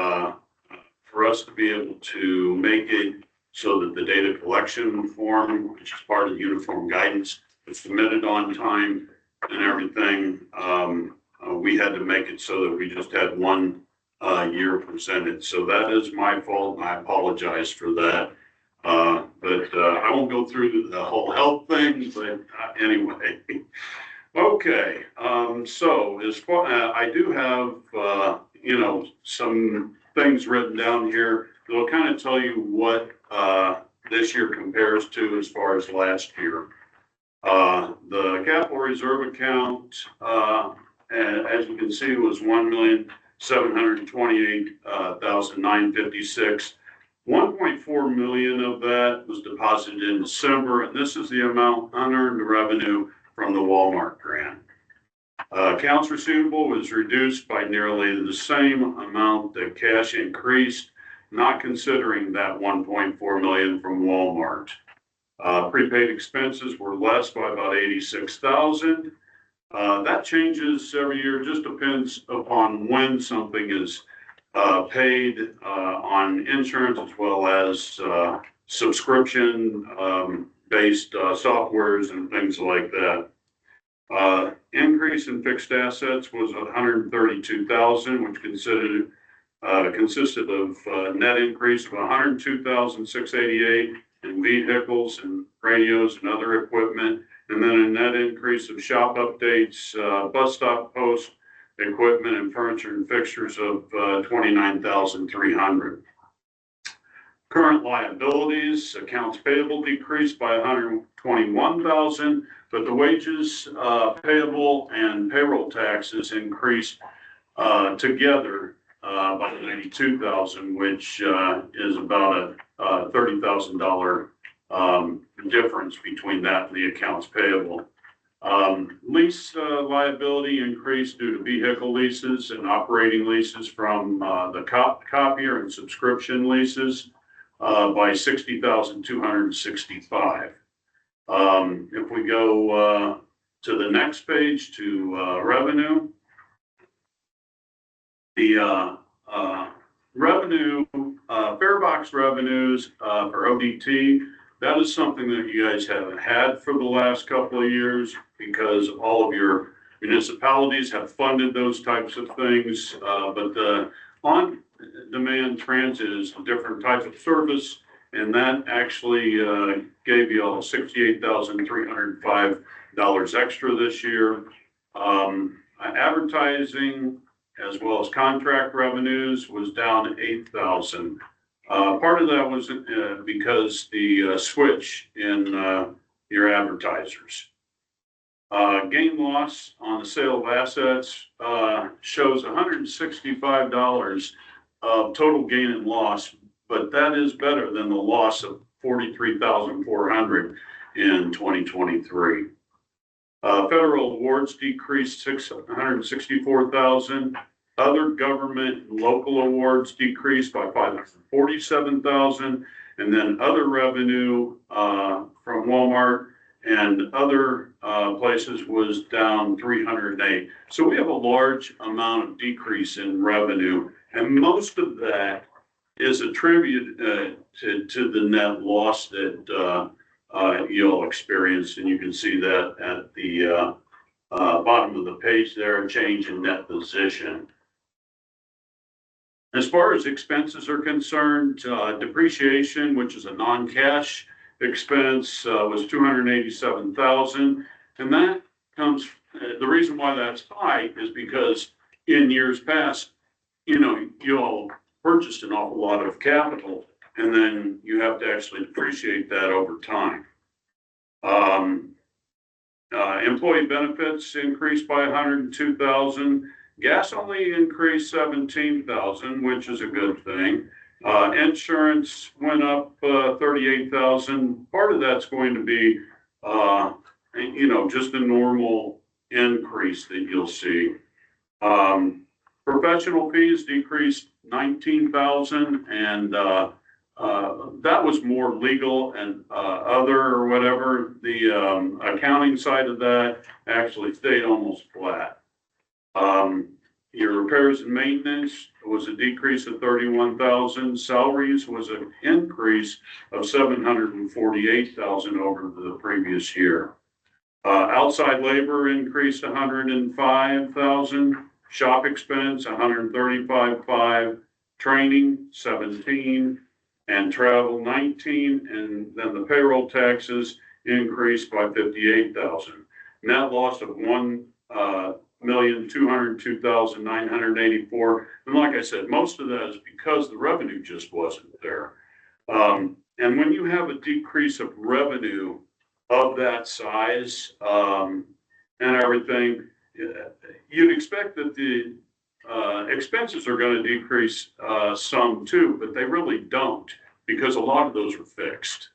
for us to be able to make it so that the data collection form, which is part of the uniform guidance, is submitted on time and everything, we had to make it so that we just had 1 year presented. So that is my fault, and I apologize for that. But I won't go through the whole health thing, but anyway. Okay, so as far, I do have, some things written down here that'll kind of tell you what this year compares to as far as last year. The capital reserve account, as you can see, was $1,728,956. 1.4 million of that was deposited in December, and this is the amount unearned revenue from the Walmart grant. Accounts receivable was reduced by nearly the same amount that cash increased, not considering that 1.4 million from Walmart. Prepaid expenses were less by about 86,000. That changes every year, just depends upon when something is paid on insurance, as well as subscription based softwares and things like that. Increase in fixed assets was 132,000, which consisted of net increase of 102,688 in vehicles and radios and other equipment, and then a net increase of shop updates, bus stop post equipment and furniture and fixtures of 29,300. Current liabilities, accounts payable decreased by 121,000, but the wages payable and payroll taxes increased together by 92,000, which is about a $30,000 difference between that and the accounts payable. Lease liability increased due to vehicle leases and operating leases from the copier and subscription leases by 60,265. If we go to the next page to revenue, the revenue, fare box revenues for ODT, that is something that you guys haven't had for the last couple of years because all of your municipalities have funded those types of things. But the on-demand transit is a different type of service, and that actually gave you all $68,305 extra this year. Advertising as well as contract revenues was down 8,000. Part of that was because the switch in your advertisers. Gain loss on the sale of assets shows $165 of total gain and loss, but that is better than the loss of $43,400 in 2023. Federal awards decreased 664,000. Other government and local awards decreased by 547,000, and then other revenue from Walmart and other places was down 308. So we have a large amount of decrease in revenue, and most of that is attributed to the net loss that you'll experience, and you can see that at the bottom of the page there, a change in net position. As far as expenses are concerned, depreciation, which is a non-cash expense, was $287,000. And that comes, the reason why that's high is because in years past, you all purchased an awful lot of capital, and then you have to actually depreciate that over time. Employee benefits increased by 102,000. Gas only increased 17,000, which is a good thing. Insurance went up 38,000. Part of that's going to be, just a normal increase that you'll see. Professional fees decreased 19,000, and that was more legal and other or whatever. The accounting side of that actually stayed almost flat. Your repairs and maintenance was a decrease of 31,000. Salaries was an increase of 748,000 over the previous year. Outside labor increased 105,000. Shop expense 135,500. Training 17, and travel 19, and then the payroll taxes increased by 58,000. Net loss of $1,202,984. And like I said, most of that is because the revenue just wasn't there. And when you have a decrease of revenue of that size and everything, you'd expect that the expenses are going to decrease some too, but they really don't, because a lot of those are fixed.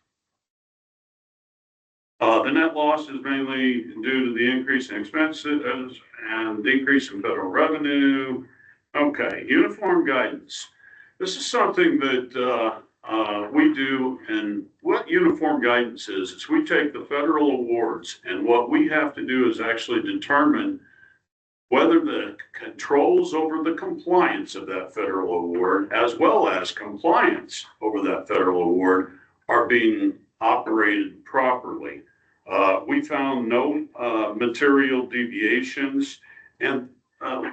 The net loss is mainly due to the increase in expenses and decrease in federal revenue. Okay, uniform guidance. This is something that we do, and what uniform guidance is we take the federal awards, and what we have to do is actually determine whether the controls over the compliance of that federal award, as well as compliance over that federal award, are being operated properly. We found no material deviations. And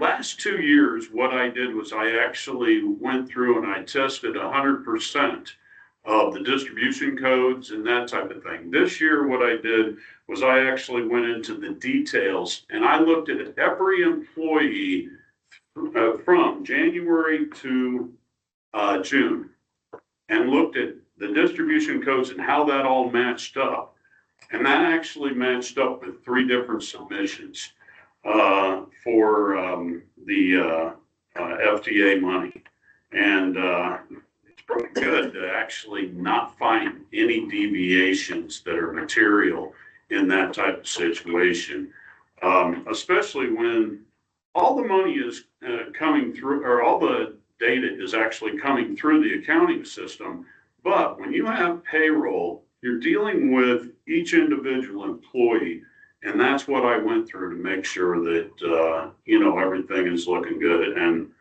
last 2 years, what I did was I actually went through and I tested 100% of the distribution codes and that type of thing. This year, what I did was I actually went into the details, and I looked at every employee from January to June, and looked at the distribution codes and how that all matched up. And that actually matched up with 3 different submissions for the FDA money. And it's pretty good to actually not find any deviations that are material in that type of situation, especially when all the money is coming through, or all the data is actually coming through the accounting system. But when you have payroll, you're dealing with each individual employee, and that's what I went through to make sure that everything is looking good, and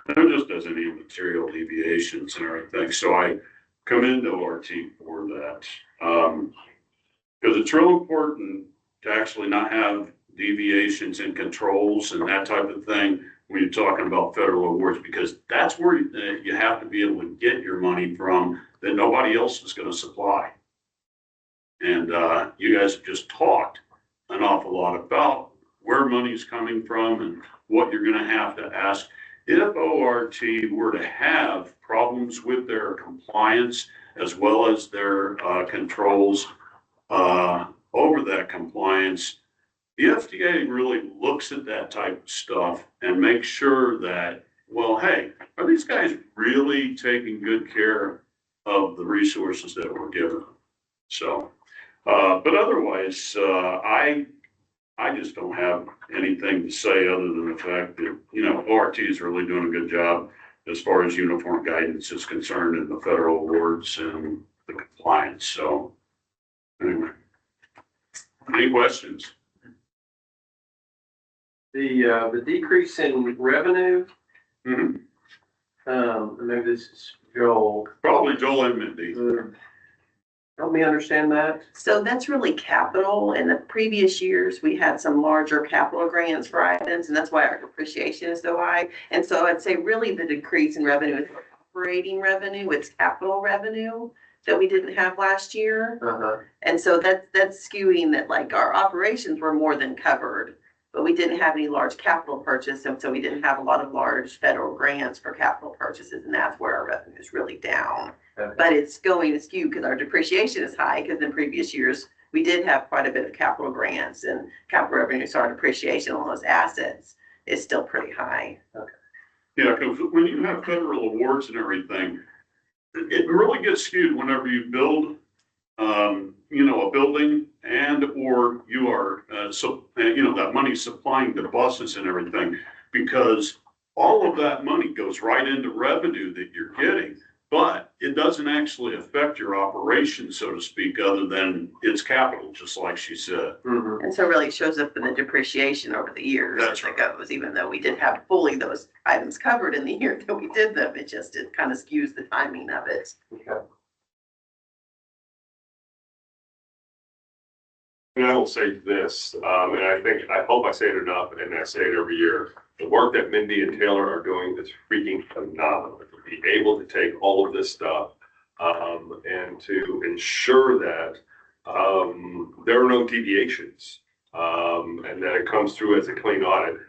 there just isn't any material deviations and everything. So I commend ORT for that, because it's real important to actually not have deviations in controls and that type of thing when you're talking about federal awards, because that's where you have to be able to get your money from that nobody else is going to supply. And you guys have just talked an awful lot about where money's coming from and what you're going to have to ask. If ORT were to have problems with their compliance as well as their controls over that compliance, the FDA really looks at that type of stuff and makes sure that, well, hey, are these guys really taking good care of the resources that we're giving them? So, but otherwise, I just don't have anything to say other than the fact that, ORT is really doing a good job as far as uniform guidance is concerned in the federal awards and the compliance. So anyway, any questions? The decrease in revenue, Mhm. maybe this is Joel. Probably Joel and Mindy. Help me understand that. So that's really capital. In the previous years, we had some larger capital grants for items, and that's why our depreciation is so high. And so I'd say really the decrease in revenue is operating revenue, it's capital revenue that we didn't have last year. Uh-huh. And so that's skewing that, like, our operations were more than covered, but we didn't have any large capital purchase, and so we didn't have a lot of large federal grants for capital purchases, and that's where our revenue is really down. Okay. But it's going to skew because our depreciation is high, because in previous years, we did have quite a bit of capital grants and capital revenue, so our depreciation on those assets is still pretty high. Yeah, because when you have federal awards and everything, it really gets skewed whenever you build, a building and or you are, that money's supplying the buses and everything, because all of that money goes right into revenue that you're getting, but it doesn't actually affect your operation, so to speak, other than it's capital, just like she said. Mhm. And so really it shows up in the depreciation over the years as it goes, even though we did have fully those items covered in the year that we did them, it kind of skews the timing of it. Okay. And I will say this, and I hope I say it enough, and I say it every year. The work that Mindy and Taylor are doing is freaking phenomenal. To be able to take all of this stuff, and to ensure that, there are no deviations, and that it comes through as a clean audit.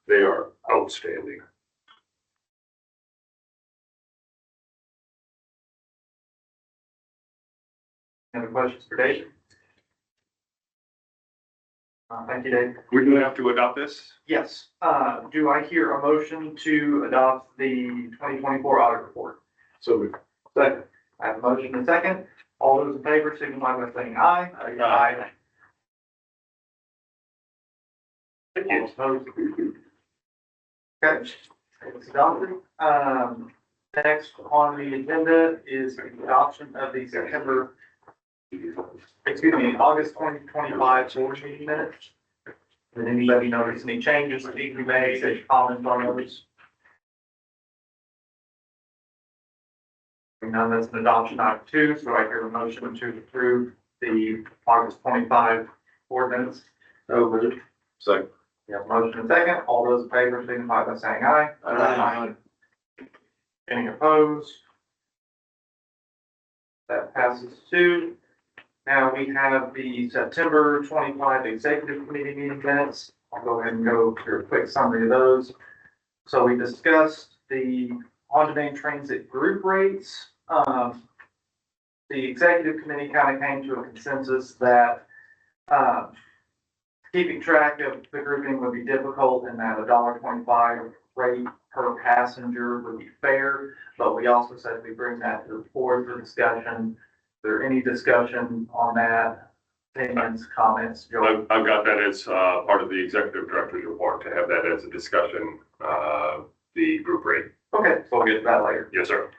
They are outstanding. Any other questions for Dave? Thank you, Dave. We do have to adopt this? Yes, do I hear a motion to adopt the 2024 audit report? So Second. I have a motion and a second. All those in favor signify by saying aye. Aye. Thank All you. opposed? Okay, it's adopted. Next on the agenda is the adoption of the August 2025 board meeting minutes. Did anybody notice any changes that need to be made, any comments on those? None, that's an adoption item 2, so I hear a motion to approve the August 25 board minutes. Over. second. We have a motion and a second. All those in favor signify by saying aye. Aye. Any opposed? That passes 2. Now we have the September 25 executive committee meeting minutes. I'll go ahead and go through a quick summary of those. So we discussed the on-demand transit group rates. The executive committee kind of came to a consensus that keeping track of the grouping would be difficult, and that $1.25 rate per passenger would be fair. But we also said we bring that to the board for discussion. Is there any discussion on that? Opinions, comments, Joe? I've got that as, part of the executive director's report, to have that as a discussion, the group rate. Okay, so we'll get to that later. Yes, sir.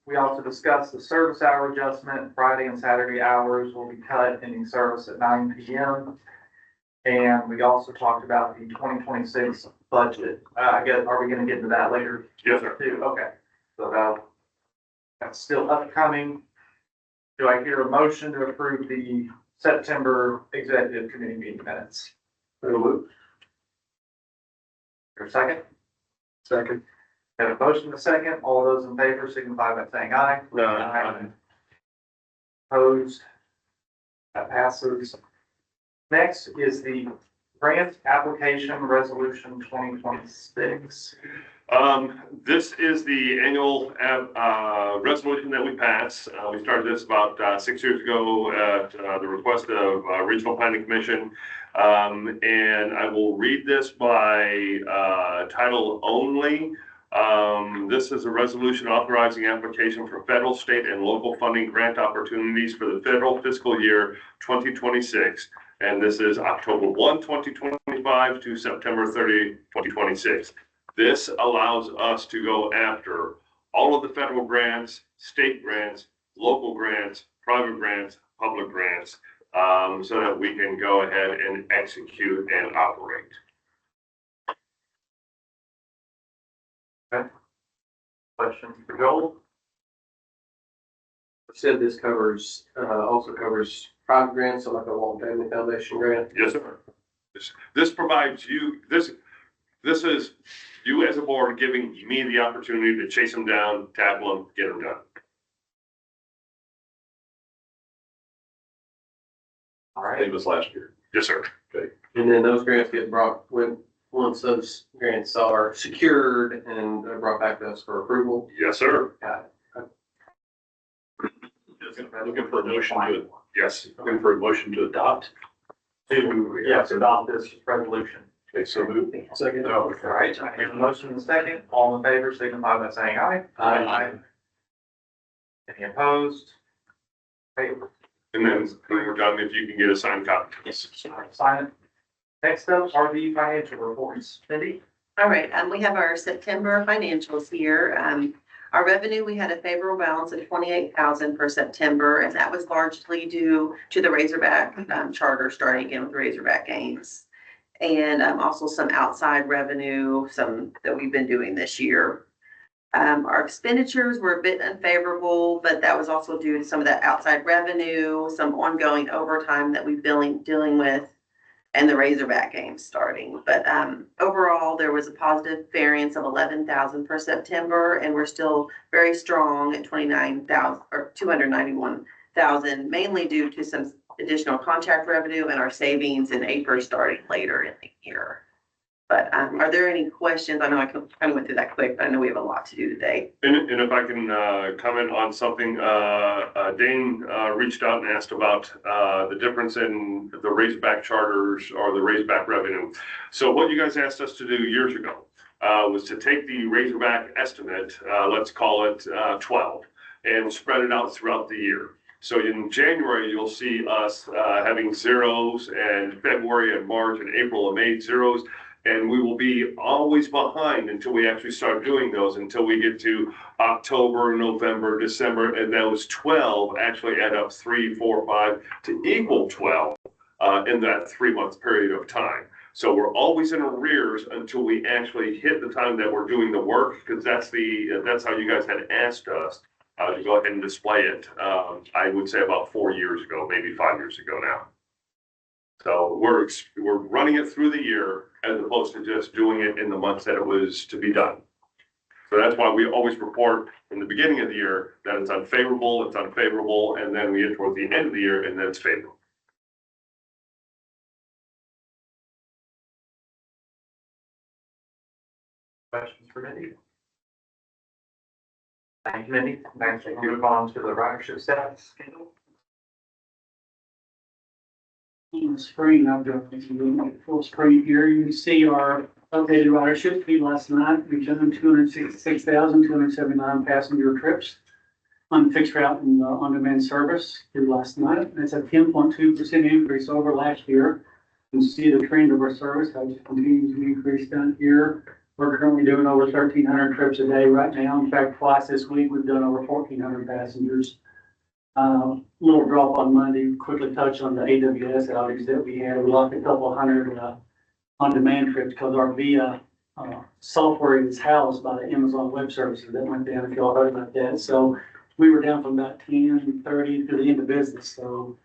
We also discussed the service hour adjustment. Friday and Saturday hours will be cut, ending service at 9 p.m. And we also talked about the 2026 budget. I guess, are we gonna get into that later Yes, sir. too? Okay, so that's still upcoming. Do I hear a motion to approve the September executive committee meeting minutes? Your second? Second. Have a motion and a second. All those in favor signify by saying aye. Aye. Opposed? That passes. Next is the grant application resolution 2026. This is the annual, resolution that we pass. We started this about, 6 years ago at, the request of, Regional Planning Commission. And I will read this by, title only. This is a resolution authorizing application for federal, state, and local funding grant opportunities for the federal fiscal year 2026. And this is October 1, 2025 to September 30, 2026. This allows us to go after all of the federal grants, state grants, local grants, private grants, public grants, so that we can go ahead and execute and operate. Questions for Joel? said this covers, also covers private grants, so like a Walton Family Foundation grant. Yes, sir. This provides you, this is you as a board giving me the opportunity to chase them down, tackle them, get them done. All I think right, it was last year. Yes, sir. And then those grants get brought, once those grants are secured and brought back to us for approval. Yes, sir. Looking for a motion to, Yes. looking for a motion to adopt. to, yes, adopt this resolution. Okay, so move. Second. All right, I have a motion and a second. All in favor, signify by saying aye. Aye. Any opposed? Okay, And then when we're done, if you can get a signed copy. yes, sign it. Next up are the financial reports. Cindy? All right, we have our September financials here. Our revenue, we had a favorable balance of 28,000 for September, and that was largely due to the Razorback charter starting again with Razorback games. And also some outside revenue, some that we've been doing this year. Our expenditures were a bit unfavorable, but that was also due to some of that outside revenue, some ongoing overtime that we've been dealing with, and the Razorback games starting. But overall, there was a positive variance of 11,000 for September, and we're still very strong at 29,000 or 291,000, mainly due to some additional contract revenue and our savings in April starting later in the year. But are there any questions? I know I kind of went through that quick, but I know we have a lot to do today. And if I can comment on something, Dane reached out and asked about the difference in the Razorback charters or the Razorback revenue. So what you guys asked us to do years ago was to take the Razorback estimate, let's call it 12, and spread it out throughout the year. So in January, you'll see us having zeros, and February and March and April and May zeros. And we will be always behind until we actually start doing those, until we get to October, November, December, and those 12 actually add up 3, 4, 5 to equal 12 in that 3-month period of time. So we're always in arrears until we actually hit the time that we're doing the work, because that's how you guys had asked us to go ahead and display it. I would say about 4 years ago, maybe 5 years ago now. So we're running it through the year as opposed to just doing it in the months that it was to be done. So that's why we always report in the beginning of the year that it's unfavorable, and then we get toward the end of the year and then it's favorable. Questions for Mindy? Thank you, Mindy. Next, we'll move on to the ridership status schedule. On the screen, I've got the full screen here. You can see our updated ridership fee last night. We've done 266,279 passenger trips on fixed route and on-demand service through last night. That's a 10.2% increase over last year. You can see the trend of our service, how it continues to increase down here. We're currently doing over 1,300 trips a day right now. In fact, twice this week, we've done over 1,400 passengers. Little drop on Monday, quickly touch on the AWS outage that we had. We lost a couple hundred on-demand trips because our VIA software is housed by the Amazon Web Services that went down, if y'all heard about that. So we were down from about 10:30 to the end of business. So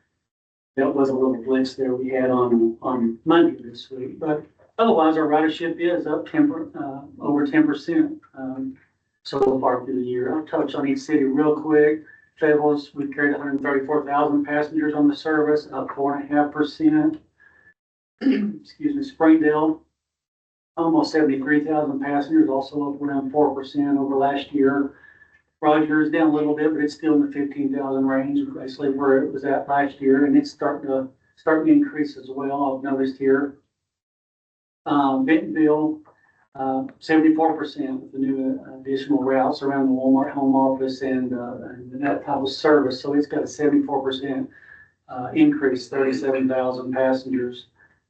that was a little glitch there we had on Monday this week. But otherwise, our ridership is up over 10% so far through the year. I'll touch on each city real quick. Fayetteville's, we've carried 134,000 passengers on the service, up 4.5%. Excuse me, Springdale, almost 73,000 passengers, also up around 4% over last year. Rogers down a little bit, but it's still in the 15,000 range, basically where it was at last year, and it's starting to increase as well. I've noticed here. Bentonville, 74% with the new additional routes around the Walmart home office and that type of service. So it's got a 74% increase, 37,000 passengers.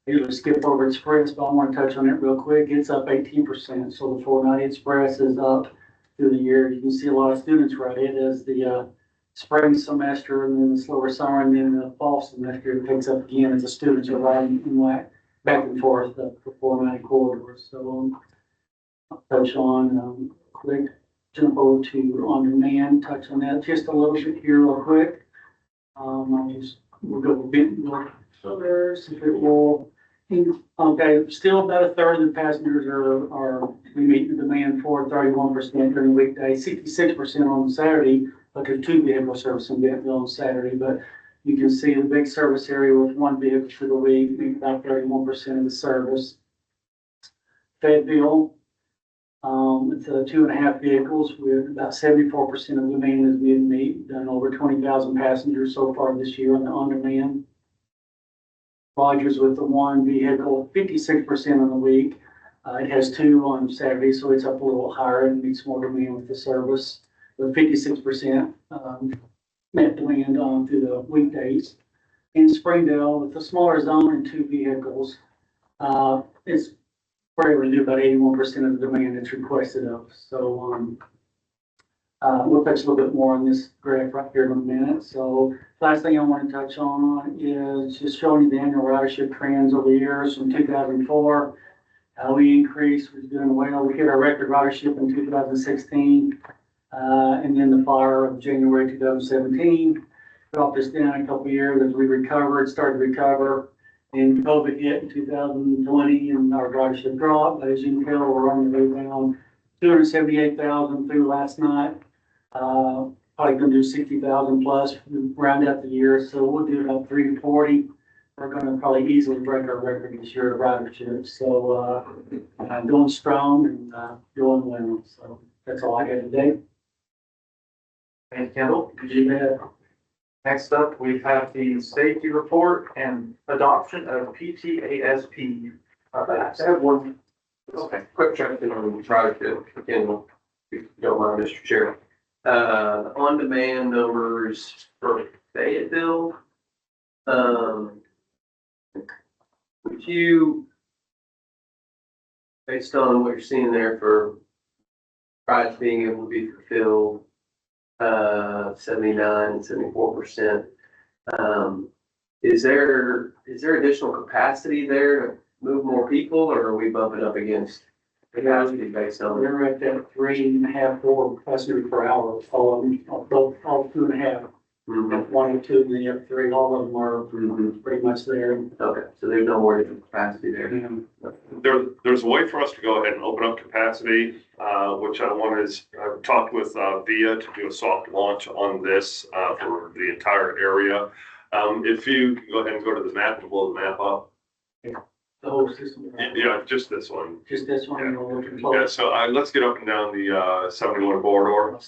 I usually skip over Express, but I want to touch on it real quick. It's up 18%. So the 490 Express is up through the year. You can see a lot of students ride it as the spring semester and then the slower summer and then the fall semester it picks up again as the students are riding back and forth the 490 corridors. So I'll touch on quick jump over to on-demand, touch on that just a little bit here real quick. We'll go a bit more further, see if it will. Okay, still about a third of the passengers are, we meet the demand for 31% during the weekday, 66% on Saturday, but there's 2 vehicle service in Bentonville on Saturday, but you can see the big service area with 1 vehicle for the week, meet about 31% of the service. Fayetteville, it's 2.5 vehicles with about 74% of demand is being met, done over 20,000 passengers so far this year on the on-demand. Rogers with the 1 vehicle, 56% on the week. It has 2 on Saturday, so it's up a little higher and meets more demand with the service. But 56% met demand on through the weekdays. In Springdale, with the smaller zone and 2 vehicles, it's we're able to do about 81% of the demand that's requested of. So we'll touch a little bit more on this graph right here in a minute. So last thing I want to touch on is just showing you the annual ridership trends over the years from 2004. How we increased, we're doing well. We hit our record ridership in 2016. And then the fire of January 2017 dropped us down a couple of years as we recovered, started to recover. And COVID hit in 2020 and our ridership dropped. But as you can tell, we're on the way down 278,000 through last night. Probably gonna do 60,000 plus, round out the year. So we'll do about 340. We're gonna probably easily break our record this year of ridership. So, going strong and, going well. So that's all I got today. Thank you, Kendall. You bet. Next up, we have the safety report and adoption of PTASP. I have one, okay, quick check in on ridership, again, if you don't mind, Mr. Chair. On-demand numbers for Fayetteville, would you, based on what you're seeing there for rides being able to be fulfilled, 79 and 74%, is there additional capacity there to move more people, or are we bumping up against capacity based on? We're at that 3.5, 4 passengers per hour, all of them, all 2.5. Mm-hmm. 1 and 2, and then you have 3, all of them are pretty much there. Okay, so there's no more different capacity there. Yeah. There's a way for us to go ahead and open up capacity, which I wanted is, I've talked with VIA to do a soft launch on this for the entire area. If you go ahead and go to the map and blow the map up. The whole system. Yeah, just this one. Just this one. Yeah. We'll Yeah, so let's get up and down the 71 corridor.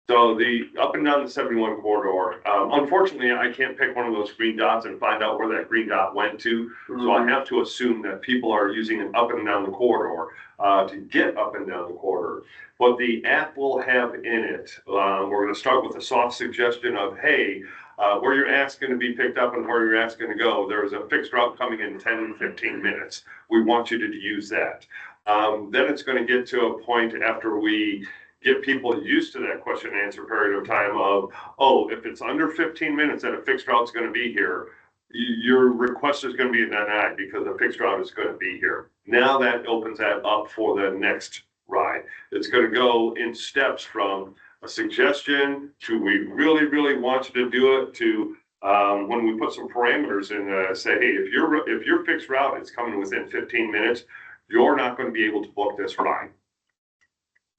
So the up and down the 71 corridor, unfortunately, I can't pick one of those green dots and find out where that green dot went to. So I have to assume that people are using it up and down the corridor to get up and down the corridor. What the app will have in it, we're going to start with a soft suggestion of, hey, where your app's going to be picked up and where your app's going to go, there's a fixed route coming in 10, 15 minutes. We want you to use that. Then it's going to get to a point after we get people used to that question and answer period of time of, oh, if it's under 15 minutes that a fixed route is going to be here, your request is going to be denied because a fixed route is going to be here. Now that opens that up for the next ride. It's going to go in steps from a suggestion to we really, really want you to do it to when we put some parameters in, say, hey, if your fixed route is coming within 15 minutes, you're not going to be able to book this ride.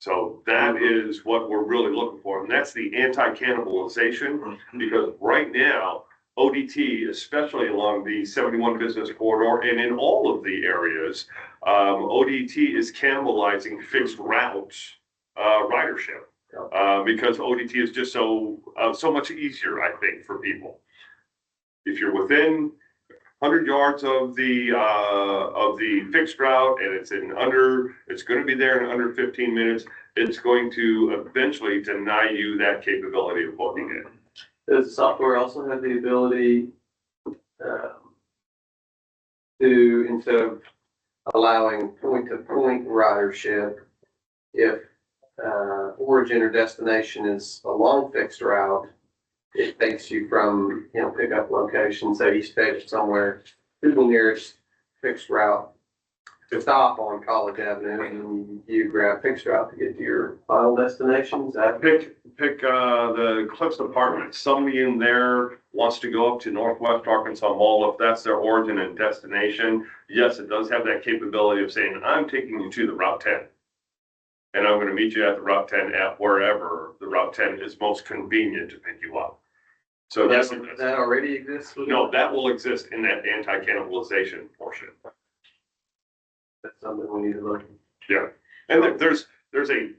So that is what we're really looking for. And that's the anti-cannibalization, because right now, ODT, especially along the 71 business corridor and in all of the areas, ODT is cannibalizing fixed routes ridership because ODT is just so much easier, I think, for people. If you're within 100 yards of the fixed route and it's going to be there in under 15 minutes, it's going to eventually deny you that capability of booking it. Does the software also have the ability to, instead of allowing point-to-point ridership, if origin or destination is a long fixed route, it takes you from, pickup location, say you stayed somewhere to the nearest fixed route to stop on College Avenue and you grab fixed route to get to your final destination? Is that? Pick the Cliffs Apartments. Somebody in there wants to go up to Northwest Arkansas Mall, if that's their origin and destination. Yes, it does have that capability of saying, I'm taking you to the Route 10. And I'm gonna meet you at the Route 10 at wherever the Route 10 is most convenient to pick you up. So yes, it does. That already exists? No, that will exist in that anti-cannibalization portion. That's something we need to look at. Yeah, and there's a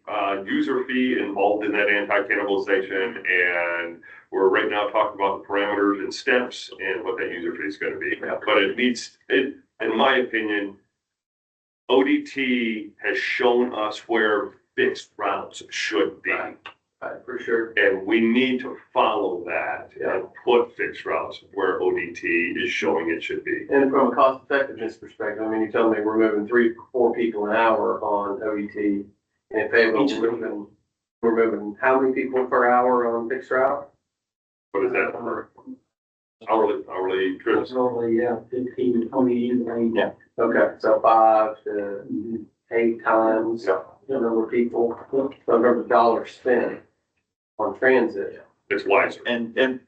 user fee involved in that anti-cannibalization, and we're right now talking about the parameters and steps and what that user fee is gonna be. But it needs, in my opinion, ODT has shown us where fixed routes should be. For sure. And we need to follow that and put fixed routes where ODT is showing it should be. And from a cost effectiveness perspective, I mean, you tell me we're moving 3 or 4 people an hour on ODT. And if they we're moving how many people per hour on fixed route? What is that for? Hourly trips? Probably, yeah, 15 to 20 easily. Yeah. Okay, so 5 to 8 times Yeah. the number of people. So in terms of dollars spent on transit. It's wiser. And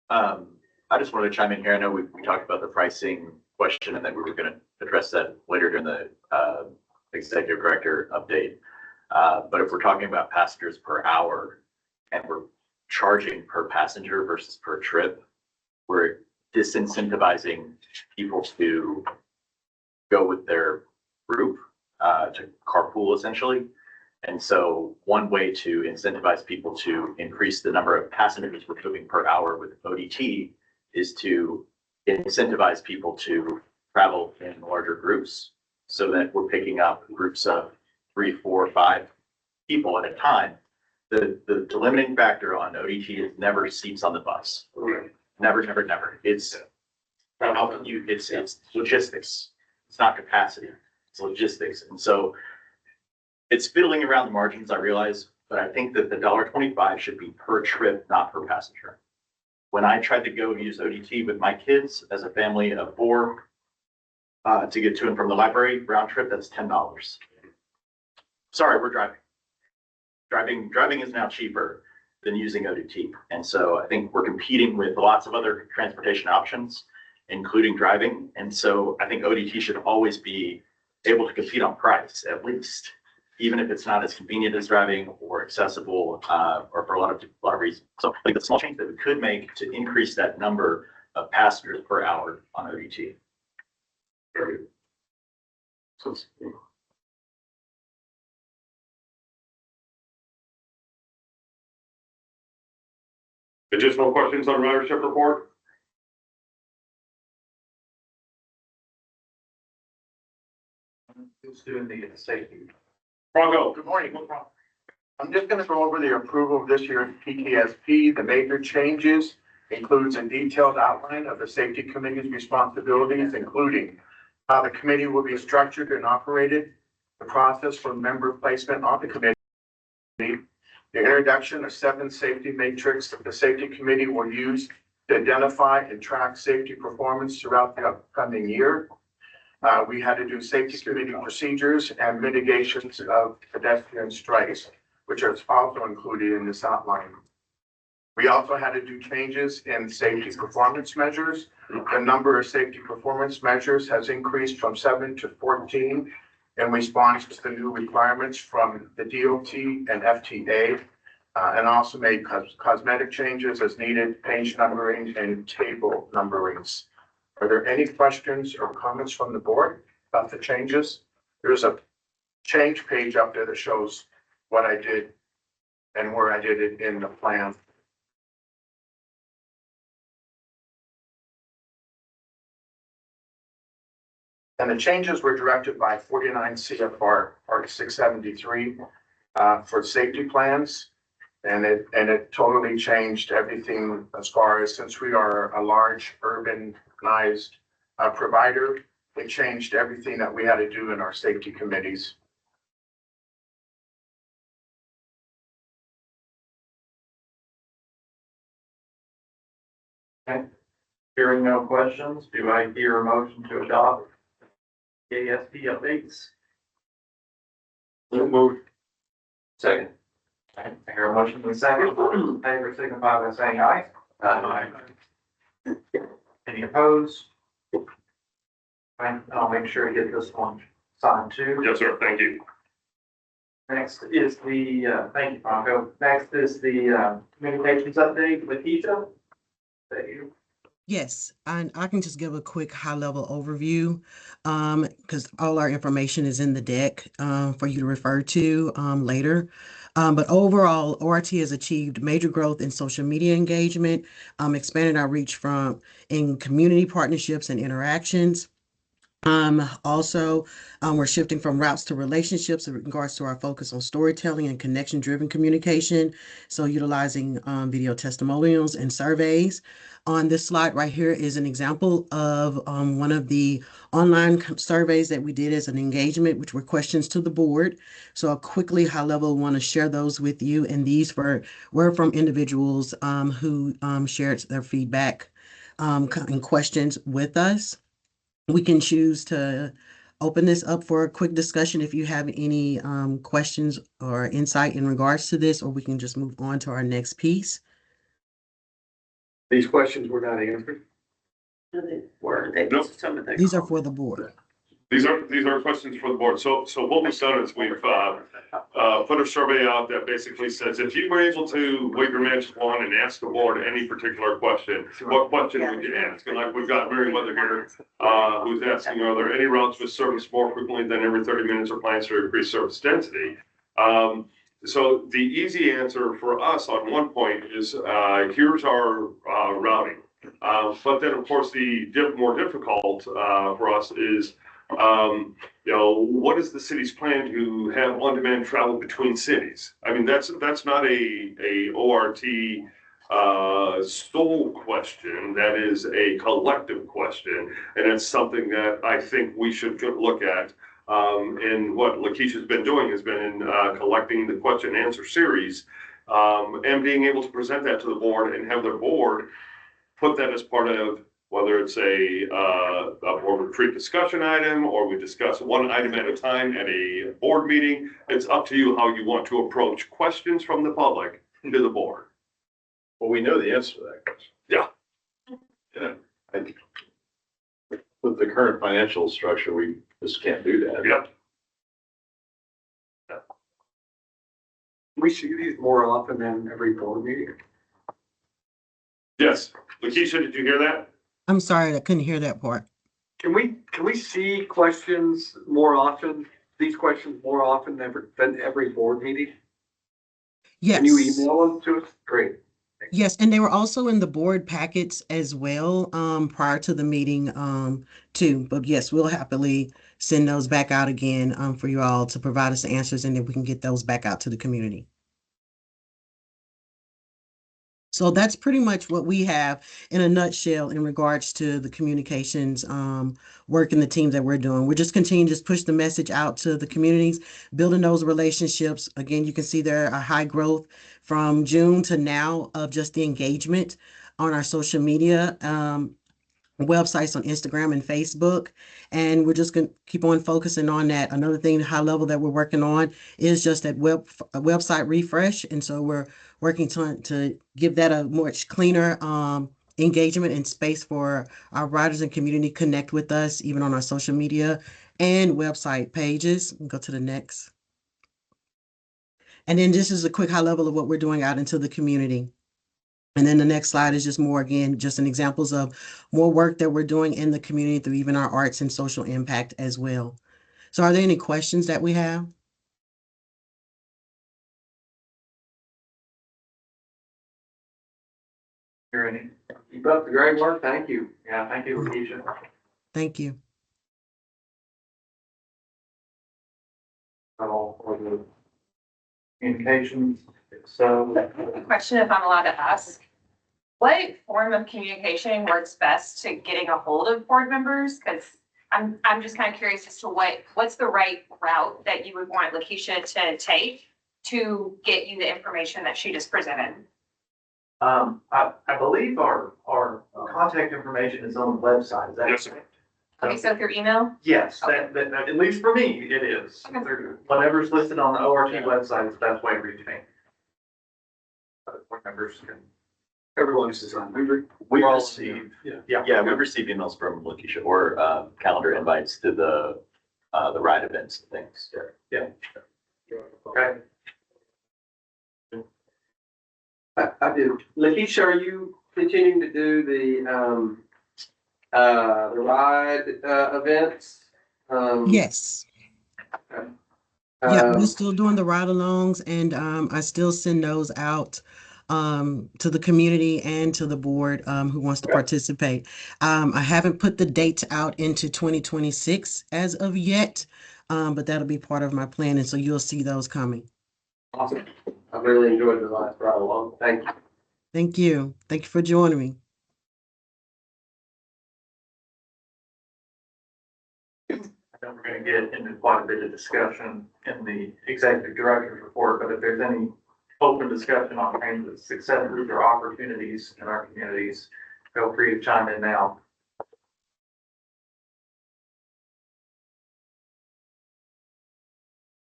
I just wanted to chime in here. I know we talked about the pricing question and that we were gonna address that later during the executive director update. But if we're talking about passengers per hour and we're charging per passenger versus per trip, we're disincentivizing people to go with their group, to carpool essentially. And so one way to incentivize people to increase the number of passengers we're moving per hour with ODT is to incentivize people to travel in larger groups so that we're picking up groups of 3, 4, 5 people at a time. The limiting factor on ODT is never seats on the bus. Never, never, never. It's logistics. It's not capacity. It's logistics. And so it's fiddling around the margins, I realize, but I think that the $1.25 should be per trip, not per passenger. When I tried to go use ODT with my kids as a family of 4, to get to and from the library, round trip, that's $10. Sorry, we're driving. Driving is now cheaper than using ODT. And so I think we're competing with lots of other transportation options, including driving. And so I think ODT should always be able to compete on price, at least, even if it's not as convenient as driving or accessible, or for a lot of reasons. So I think the small change that we could make to increase that number of passengers per hour on ODT. Additional questions on ridership report? Who's doing the safety? Bronco. Good morning. I'm just gonna go over the approval of this year's PTSP. The major changes includes a detailed outline of the safety committee's responsibilities, including how the committee will be structured and operated, the process for member placement on the committee, the introduction of 7 safety matrix that the safety committee will use to identify and track safety performance throughout the upcoming year. We had to do safety committee procedures and mitigations of pedestrian strikes, which are also included in this outline. We also had to do changes in safety performance measures. The number of safety performance measures has increased from 7 to 14 in response to the new requirements from the DOT and FTA, and also made cosmetic changes as needed, page numbering and table numberings. Are there any questions or comments from the board about the changes? There's a change page up there that shows what I did and where I did it in the plan. And the changes were directed by 49 CFR Part 673 for safety plans. And it totally changed everything as far as, since we are a large urbanized provider, it changed everything that we had to do in our safety committees. Okay. Hearing no questions, do I hear a motion to adopt? ASP updates. Moved. Second. I hear a motion in a second. All those in favor signify by saying aye. Any opposed? Fine, I'll make sure to get this one signed too. Yes, sir. Thank you. Next is the, thank you, Bronco. Next is the, communications update with Keisha. Thank you. Yes, and I can just give a quick high-level overview, because all our information is in the deck, for you to refer to, later. But overall, ORT has achieved major growth in social media engagement, expanded our reach in community partnerships and interactions. Also, we're shifting from routes to relationships in regards to our focus on storytelling and connection-driven communication. So utilizing video testimonials and surveys. On this slide right here is an example of one of the online surveys that we did as an engagement, which were questions to the board. So I'll quickly, high level, want to share those with you. And these were from individuals who shared their feedback and questions with us. We can choose to open this up for a quick discussion if you have any questions or insight in regards to this, or we can just move on to our next piece. These questions were not answered. Nope. These are for the board. These are questions for the board. So what we've done is we've put a survey out that basically says, if you were able to wave your magic wand and ask the board any particular question, what question would you ask? And like we've got Meriwether here, who's asking, are there any routes with service more frequently than every 30 minutes or plans to increase service density? So the easy answer for us on one point is, here's our routing. But then of course the more difficult for us is, what is the city's plan to have on-demand travel between cities? I mean, that's not a ORT sole question. That is a collective question, and it's something that I think we should look at. And what Lakeisha's been doing has been collecting the question and answer series, and being able to present that to the board and have the board put that as part of, whether it's a board retreat discussion item, or we discuss one item at a time at a board meeting. It's up to you how you want to approach questions from the public to the board. Well, we know the answer to that question. Yeah. With the current financial structure, we just can't do that. Yeah. We see these more often than every board meeting. Yes. Lakeisha, did you hear that? I'm sorry, I couldn't hear that part. Can we see questions more often, these questions more often than every board meeting? Yes. Can you email them to us? Great. Yes, and they were also in the board packets as well, prior to the meeting, too. But yes, we'll happily send those back out again, for you all to provide us the answers, and then we can get those back out to the community. So that's pretty much what we have in a nutshell in regards to the communications work and the teams that we're doing. We're just continuing to just push the message out to the communities, building those relationships. Again, you can see there a high growth from June to now of just the engagement on our social media websites on Instagram and Facebook. And we're just going to keep on focusing on that. Another thing, high level that we're working on is just that website refresh. And so we're working to give that a much cleaner engagement and space for our riders and community connect with us, even on our social media and website pages. Go to the next. And then this is a quick high level of what we're doing out into the community. And then the next slide is just more, again, just an examples of more work that we're doing in the community through even our arts and social impact as well. So are there any questions that we have? Hear any? Keep up the great work. Thank you. Yeah, thank you, Lakeisha. Thank you. All for the communications. So, A question, if I'm allowed to ask. What form of communication works best to getting a hold of board members? Because I'm just kind of curious as to what's the right route that you would want Lakeisha to take to get you the information that she just presented. I believe our contact information is on the website. Is that Yes, sir. correct? Okay, so through email? Yes, that, at least for me, it is. Whatever's listed on the ORT website is the best way to reach me. Other board members can. Everyone's designed. We received, Yeah. we received emails from Lakeisha or calendar invites to the ride events and things. Okay. I do. Lakeisha, are you continuing to do the ride, events? Yes. Yeah, we're Um, still doing the ride-alongs and I still send those out to the community and to the board who wants to participate. I haven't put the dates out into 2026 as of yet, but that'll be part of my plan, and so you'll see those coming. Awesome. I really enjoyed the last ride along. Thank you. Thank you. Thank you for joining me. I know we're gonna get into quite a bit of discussion in the executive director's report, but if there's any open discussion on transit successes or opportunities in our communities, feel free to chime in now.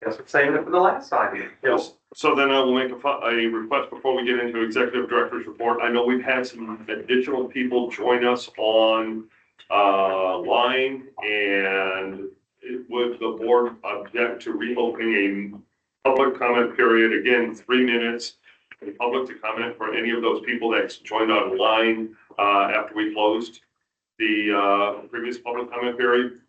Guess we're saving it for the last item. Yes, so then I will make a request before we get into executive director's report. I know we've had some additional people join us on line, and would the board object to reopening a public comment period, again, 3 minutes, for the public to comment for any of those people that's joined online after we closed the previous public comment period?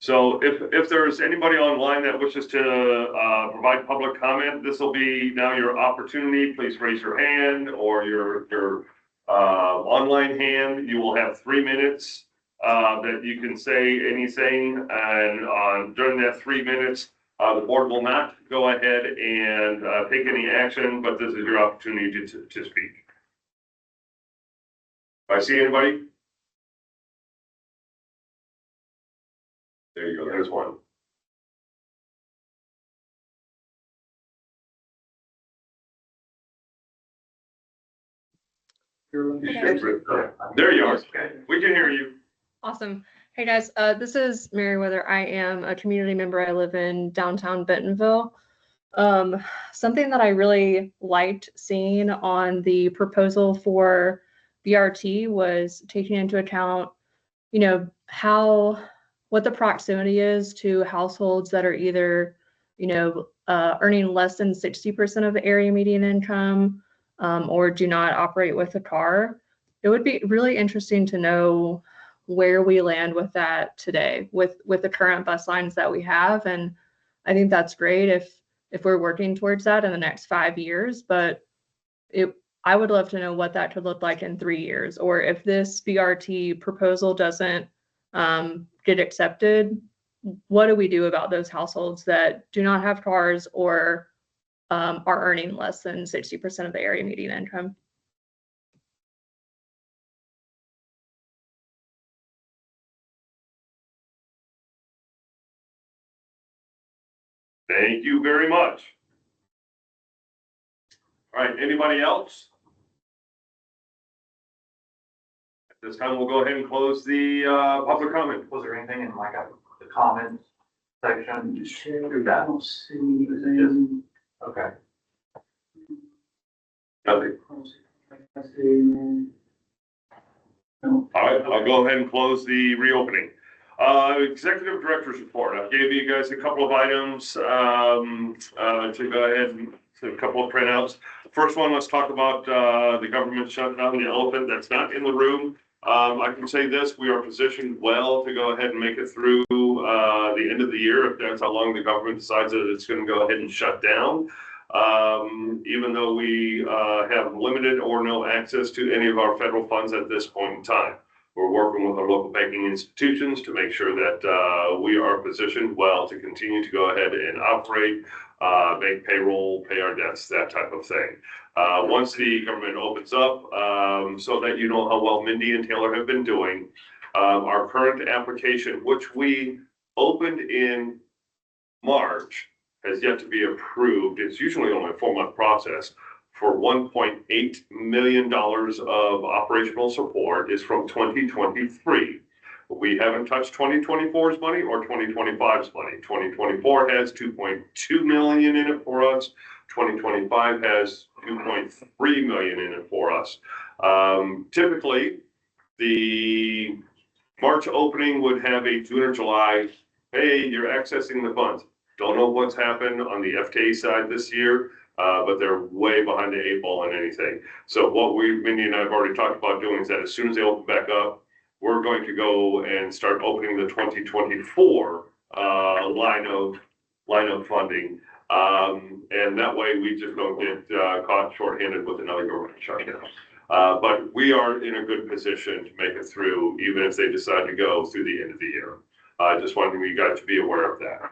So if there's anybody online that wishes to provide public comment, this will be now your opportunity. Please raise your hand or your online hand. You will have 3 minutes that you can say anything, and during that 3 minutes, the board will not go ahead and take any action, but this is your opportunity to speak. If I see anybody? There you go, there's one. There you are. We can hear you. Awesome. Hey guys, this is Meriwether. I am a community member. I live in downtown Bentonville. Something that I really liked seeing on the proposal for BRT was taking into account, what the proximity is to households that are either, earning less than 60% of the area median income, or do not operate with a car. It would be really interesting to know where we land with that today with the current bus lines that we have. And I think that's great if we're working towards that in the next 5 years, but I would love to know what that could look like in 3 years, or if this BRT proposal doesn't get accepted, what do we do about those households that do not have cars or are earning less than 60% of the area median income? Thank you very much. All right, anybody else? At this time, we'll go ahead and close the public comment. Was there anything in like the comment section? Do that. I don't see anything. Okay. Nothing. I see. All right, I'll go ahead and close the reopening. Executive director's report. I gave you guys a couple of items to go ahead and a couple of printouts. First one, let's talk about the government shutdown, the elephant that's not in the room. I can say this, we are positioned well to go ahead and make it through the end of the year if that's how long the government decides that it's going to go ahead and shut down. Even though we have limited or no access to any of our federal funds at this point in time. We're working with our local banking institutions to make sure that we are positioned well to continue to go ahead and operate, make payroll, pay our debts, that type of thing. Once the government opens up, so that you know how well Mindy and Taylor have been doing, our current application, which we opened in March, has yet to be approved. It's usually only a 4-month process for $1.8 million of operational support is from 2023. We haven't touched 2024's money or 2025's money. 2024 has 2.2 million in it for us. 2025 has 2.3 million in it for us. Typically, the March opening would have a June or July, hey, you're accessing the funds. Don't know what's happened on the FTA side this year, but they're way behind the 8 ball on anything. So what Mindy and I have already talked about doing is that as soon as they open back up, we're going to go and start opening the 2024 line of funding. And that way we just don't get caught shorthanded with another government shutdown. But we are in a good position to make it through, even if they decide to go through the end of the year. I just wanted you guys to be aware of that.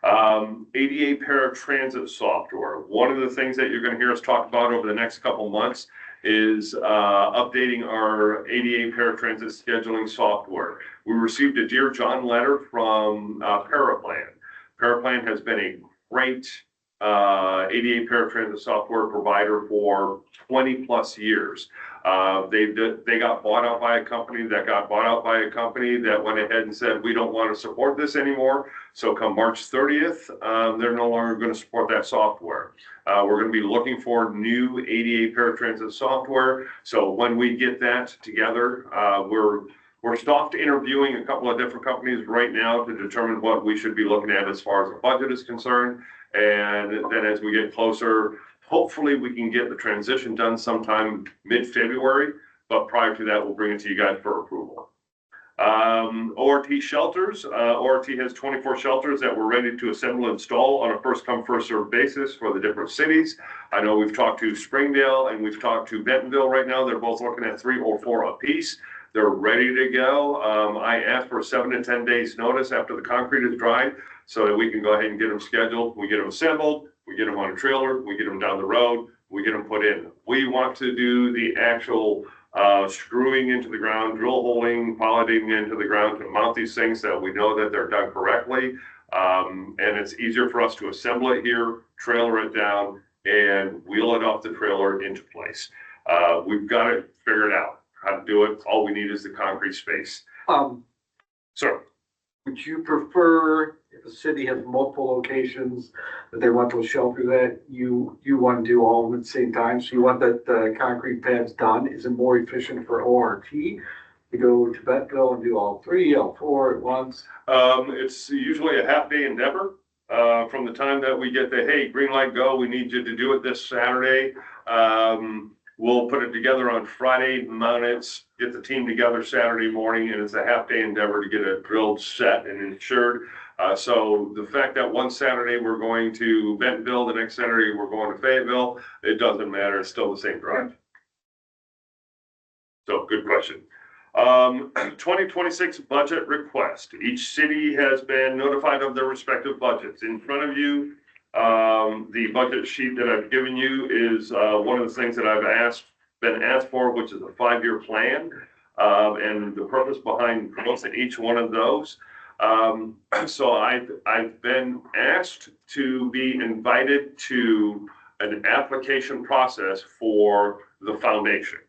ADA paratransit software. One of the things that you're going to hear us talk about over the next couple months is updating our ADA paratransit scheduling software. We received a Dear John letter from Paraplan. Paraplan has been a great ADA paratransit software provider for 20 plus years. They got bought out by a company that got bought out by a company that went ahead and said, we don't want to support this anymore. So come March 30th, they're no longer going to support that software. We're going to be looking for new ADA paratransit software. So when we get that together, we're soft interviewing a couple of different companies right now to determine what we should be looking at as far as the budget is concerned. And then as we get closer, hopefully we can get the transition done sometime mid-February, but prior to that, we'll bring it to you guys for approval. ORT shelters. ORT has 24 shelters that we're ready to assemble and install on a first come, first served basis for the different cities. I know we've talked to Springdale and we've talked to Bentonville right now. They're both looking at 3 or 4 apiece. They're ready to go. I asked for 7 to 10 days notice after the concrete is dried so that we can go ahead and get them scheduled. We get them assembled, we get them on a trailer, we get them down the road, we get them put in. We want to do the actual screwing into the ground, drill holing, piloting into the ground to mount these things so we know that they're done correctly. And it's easier for us to assemble it here, trailer it down, and wheel it off the trailer into place. We've got it figured out how to do it. All we need is the concrete space. Sir. Would you prefer, if a city has multiple locations that they want those shelters at, you want to do all of them at the same time? So you want that the concrete pads done? Is it more efficient for ORT to go to Bentonville and do all 3, all 4 at once? It's usually a half-day endeavor. From the time that we get the, hey, green light, go, we need you to do it this Saturday. We'll put it together on Friday, mount it, get the team together Saturday morning, and it's a half-day endeavor to get it drilled, set, and insured. So the fact that one Saturday we're going to Bentonville, the next Saturday we're going to Fayetteville, it doesn't matter. It's still the same drive. So good question. 2026 budget request. Each city has been notified of their respective budgets. In front of you, the budget sheet that I've given you is one of the things that I've been asked for, which is a 5-year plan, and the purpose behind growth in each one of those. So I've been asked to be invited to an application process for the foundation.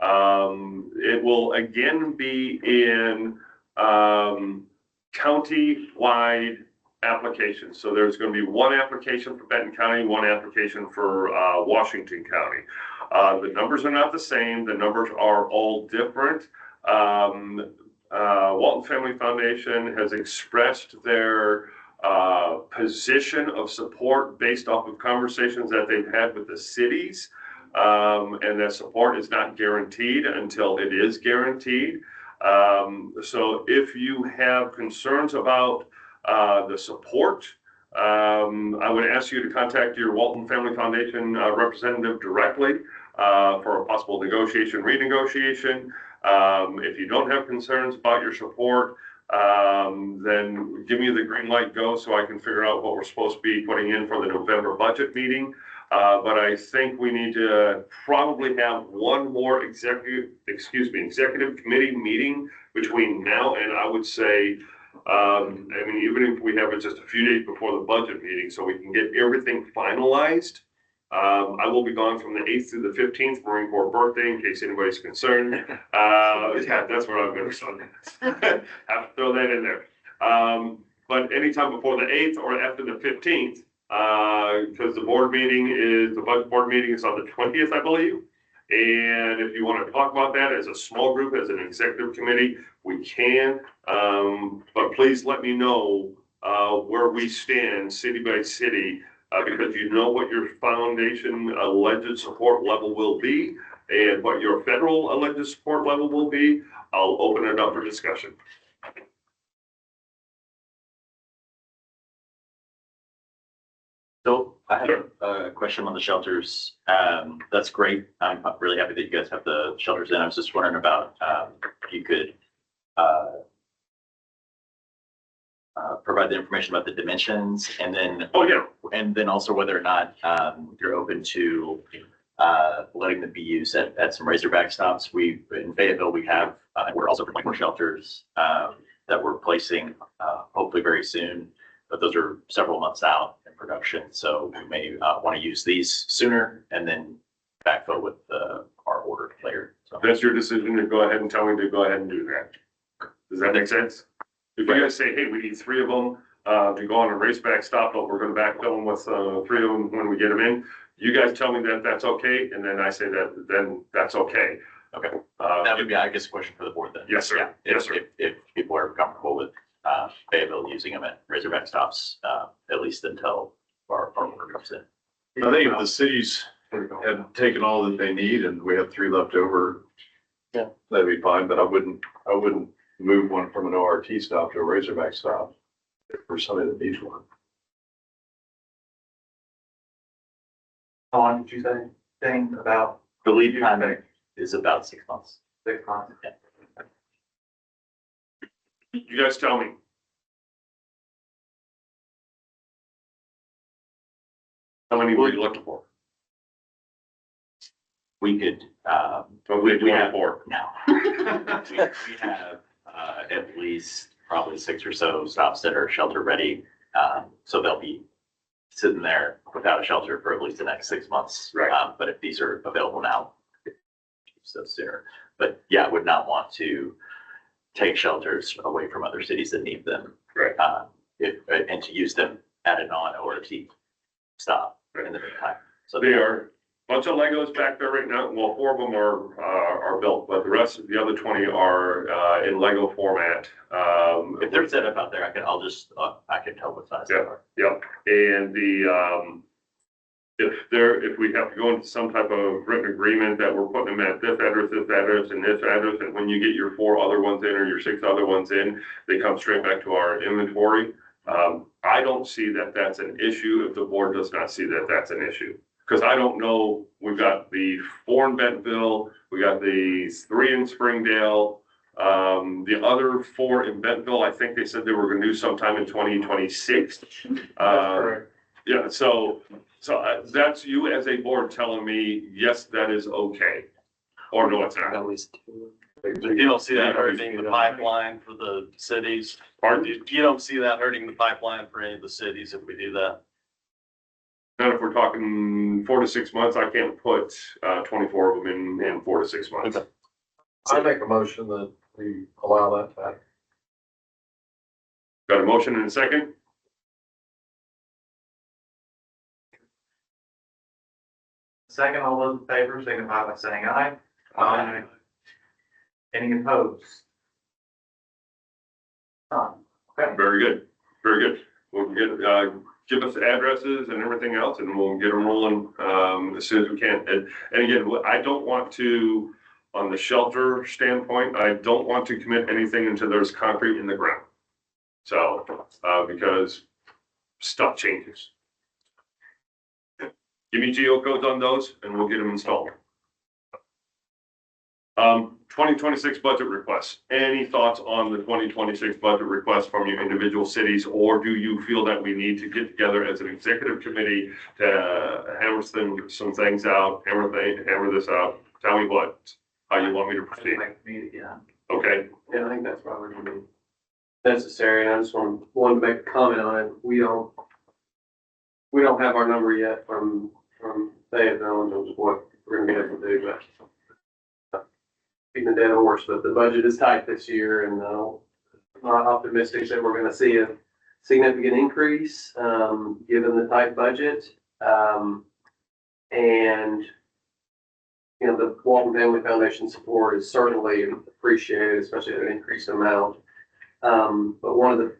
It will again be in county-wide applications. So there's going to be one application for Benton County, one application for Washington County. The numbers are not the same. The numbers are all different. Walton Family Foundation has expressed their position of support based off of conversations that they've had with the cities. And that support is not guaranteed until it is guaranteed. So if you have concerns about the support, I would ask you to contact your Walton Family Foundation representative directly for a possible negotiation, renegotiation. If you don't have concerns about your support, then give me the green light, go, so I can figure out what we're supposed to be putting in for the November budget meeting. But I think we need to probably have one more executive committee meeting between now and I would say, even if we have it just a few days before the budget meeting, so we can get everything finalized I will be gone from the 8th through the 15th, Marine Corps birthday, in case anybody's concerned. Yeah, that's what I'm gonna say. Have to throw that in there. But anytime before the 8th or after the 15th, because the budget board meeting is on the 20th, I believe. And if you want to talk about that as a small group, as an executive committee, we can. But please let me know where we stand city by city, because you know what your foundation alleged support level will be and what your federal alleged support level will be. I'll open it up for discussion. So I have a question on the shelters. That's great. I'm really happy that you guys have the shelters in. I was just wondering about if you could provide the information about the dimensions, and then and then also whether or not you're open to letting them be used at some Razorback stops. In Fayetteville, we're also putting more shelters that we're placing hopefully very soon, but those are several months out in production. So we may want to use these sooner and then backfill with our order later. So that's your decision to go ahead and tell me to go ahead and do that. Does that make sense? If you guys say, hey, we need 3 of them to go on a raceback stop, but we're going to backfill them with 3 of them when we get them in, you guys tell me that that's okay, and then I say that then that's okay. Okay. That would be, I guess, a question for the board then. Yes, sir. Yeah. Yes, sir. If people are comfortable with Fayetteville using them at Razorback stops, at least until our order comes in. I think if the cities had taken all that they need and we have 3 left over, yeah, that'd be fine, but I wouldn't move one from an ORT stop to a Razorback stop for somebody that needs one. How long did you say, Dane, about? The lead time is about 6 months. 6 months? Yeah. You guys tell me. How many were you looking for? We could, we have 4. No. we have at least probably 6 or so stops that are shelter ready. So they'll be sitting there without a shelter for at least the next 6 months. Right. But if these are available now, so sooner. But yeah, I would not want to take shelters away from other cities that need them. Right. And to use them at a non-ORT stop in the meantime. So They are a bunch of Legos back there right now. Well, 4 of them are built, but the rest of the other 20 are in Lego format. If they're set up out there, I can tell what size they are. Yep. And if we have to go into some type of written agreement that we're putting them at this address, and this address, and when you get your 4 other ones in or your 6 other ones in, they come straight back to our inventory. I don't see that that's an issue if the board does not see that that's an issue. Because I don't know, we've got the 4 in Bentonville, we got the 3 in Springdale. The other 4 in Bentonville, I think they said they were gonna do sometime in 2026. That's correct. Yeah, so that's you as a board telling me, yes, that is okay. Or no, it's not. At least 2. You don't see that hurting the pipeline for the cities. Pardon? You don't see that hurting the pipeline for any of the cities if we do that. Not if we're talking 4 to 6 months, I can't put 24 of them in 4 to 6 months. Okay. I make a motion that we allow that to happen. Got a motion and a second? Second, all those in favor, signify by saying aye. Aye. Any opposed? None. Okay. Very good, very good. We'll give us addresses and everything else, and we'll get them rolling as soon as we can. And again, I don't want to, on the shelter standpoint, I don't want to commit anything until there's concrete in the ground. So, because stuff changes. Give me geocodes on those and we'll get them installed. 2026 budget requests. Any thoughts on the 2026 budget requests from your individual cities, or do you feel that we need to get together as an executive committee to hammer some things out, hammer this out? Tell me how you want me to proceed. Okay. Yeah, I think that's probably gonna be necessary, and I just wanted to make a comment on it. We don't have our number yet from Fayetteville in terms of what we're gonna be able to do, but beating a dead horse, but the budget is tight this year and, I'm not optimistic that we're gonna see a significant increase, given the tight budget. And, you know, the Walton Family Foundation support is certainly appreciated, especially at an increased amount. But one of the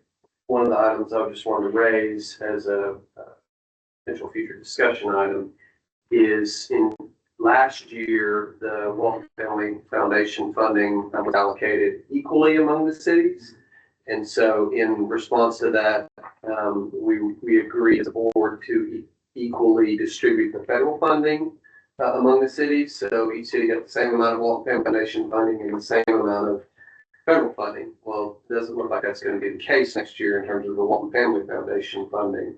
items I just wanted to raise as a potential future discussion item is in last year, the Walton Family Foundation funding was allocated equally among the cities. And so in response to that, we agreed as a board to equally distribute the federal funding among the cities. So each city got the same amount of Walton Family Foundation funding and the same amount of federal funding. Well, it doesn't look like that's going to be the case next year in terms of the Walton Family Foundation funding.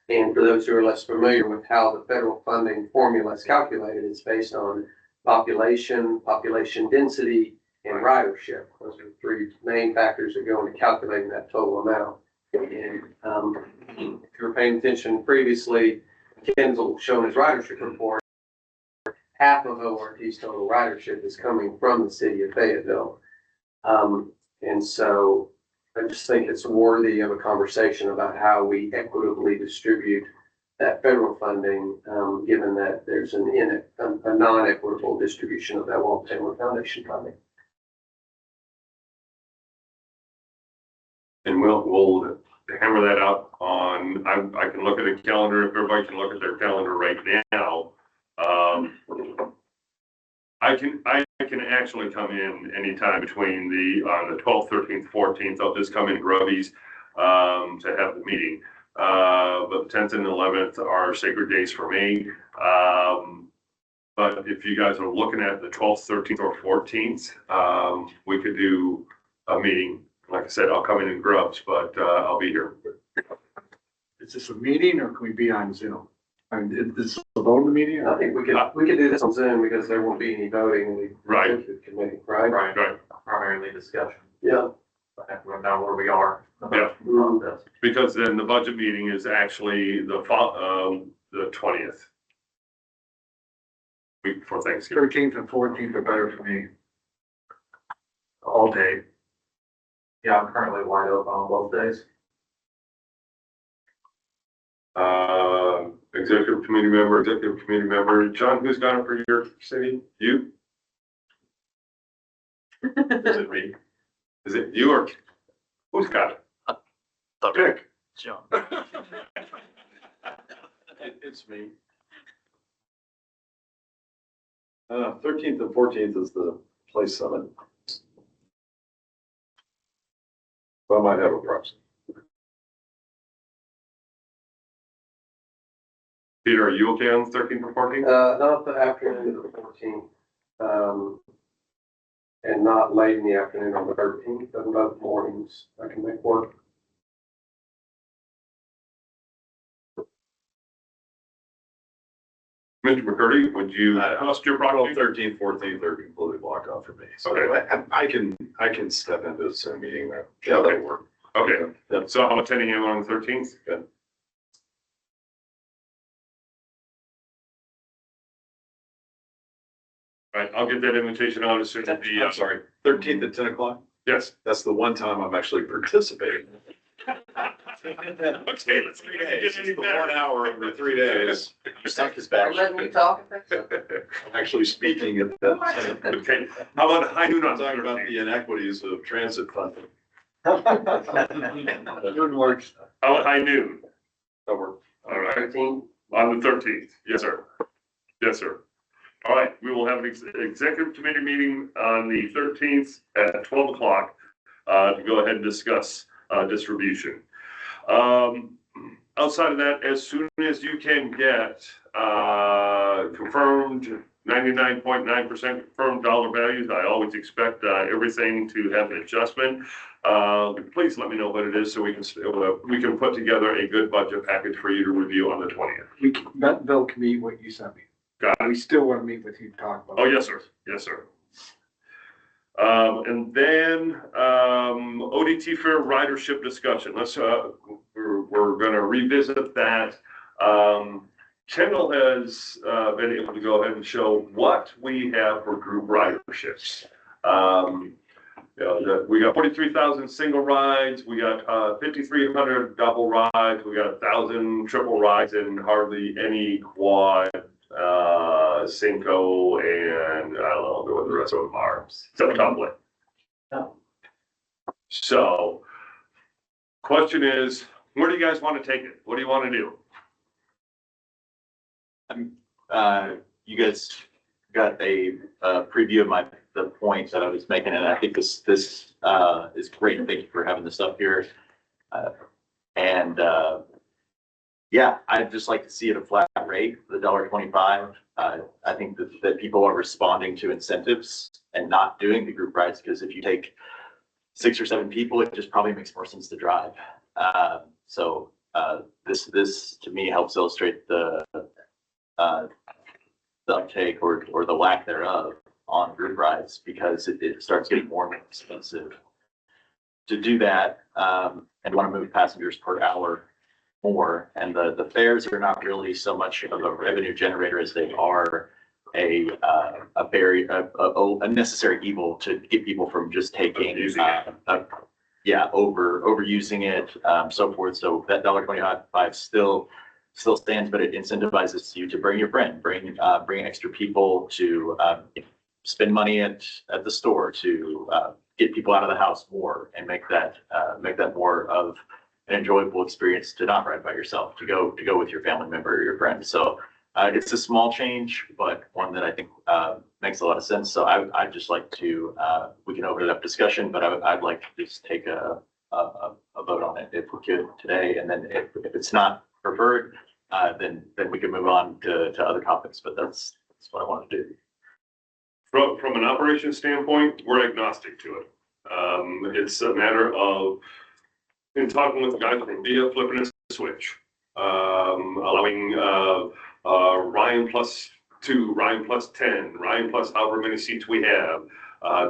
And for those who are less familiar with how the federal funding formula is calculated, it's based on population, population density, and ridership. Those are the three main factors that go into calculating that total amount. And if you were paying attention previously, Ken's shown his ridership report. Half of ORT's total ridership is coming from the city of Fayetteville. And so I just think it's worthy of a conversation about how we equitably distribute that federal funding, given that there's a non-equitable distribution of that Walton Family Foundation funding. And we'll hammer that out on, I can look at a calendar, if everybody can look at their calendar right now. I can actually come in anytime between on the 12th, 13th, 14th. I'll just come in grubbies to have the meeting. But the 10th and 11th are sacred days for me. But if you guys are looking at the 12th, 13th, or 14th, we could do a meeting. Like I said, I'll come in grubs, but I'll be here. Is this a meeting or can we be on Zoom? I mean, is this a voting meeting? I think we could do this on Zoom because there won't be any voting. Right. Committee, right? Right. Primarily discussion. Yeah. We'll know where we are. Yeah. Because then the budget meeting is actually the 20th. Week before Thanksgiving. 13th and 14th are better for me. All day. Yeah, I'm currently wide open on both days. Executive committee member. John, who's got it for your city? You? Is it me? Is it you or who's got it? Dick. John. It's me. 13th and 14th is the place summit. So I might have a proxy. Peter, are you okay on the 13th or 14th? Not the afternoon of the 14th, and not late in the afternoon on the 13th, but both mornings I can make work. Mr. McCurdy, would you host your proxy? 13th, 14th are completely blocked off for me. So Okay. I can step into this meeting there. Yeah, that'll work. Okay, so I'm attending him on the 13th. Good. Right, I'll get that invitation out as soon as the, I'm sorry, 13th at 10 o'clock? yes. That's the one time I'm actually participating. Okay, let's get It's any the better. 1 hour over 3 days. Letting me talk? Actually speaking at that. Okay, how about high noon on Talking about 13th? the inequities of transit funding. Good work. How about high noon? That worked. All right, 13th? on the 13th. Yes, sir. Yes, sir. All right, we will have an executive committee meeting on the 13th at 12 o'clock to go ahead and discuss distribution. Outside of that, as soon as you can get confirmed 99.9% confirmed dollar values, I always expect everything to have an adjustment. Please let me know what it is so we can put together a good budget package for you to review on the 20th. Bill can meet what you sent me. Got it. We still want to meet with you to talk about. Oh, yes, sir. Yes, sir. And then ODT fair ridership discussion. Let's we're going to revisit that. Kendall has been able to go ahead and show what we have for group riderships. We got 43,000 single rides, we got 5,300 double rides, we got 1,000 triple rides, and hardly any quad, Cinco, and I don't know what the rest of them are, except Tumbling. So, question is, where do you guys want to take it? What do you want to do? You guys got a preview of the points that I was making, and I think this is great. Thank you for having this up here. Yeah, I'd just like to see it a flat rate, the $1.25. I think that people are responding to incentives and not doing the group rides, because if you take 6 or 7 people, it just probably makes more sense to drive. This to me helps illustrate the uptake or the lack thereof on group rides, because it starts getting more and more expensive to do that, and want to move passengers per hour more. And the fares are not really so much of a revenue generator as they are a necessary evil to get people from just taking overusing it, so forth. So that $1.25 still stands, but it incentivizes you to bring your friend, bring extra people, to spend money at the store, to get people out of the house more, and make that more of an enjoyable experience to not ride by yourself, to go with your family member or your friend. So it's a small change, but one that I think makes a lot of sense. So I'd just like to, we can open it up discussion, but I'd like to just take a vote on it if we could today. And then if it's not preferred, then we can move on to other topics, but that's what I want to do. From an operations standpoint, we're agnostic to it. It's a matter of, in talking with the guys from VIA, flipping a switch, allowing Ryan plus 2, Ryan plus 10, Ryan plus however many seats we have.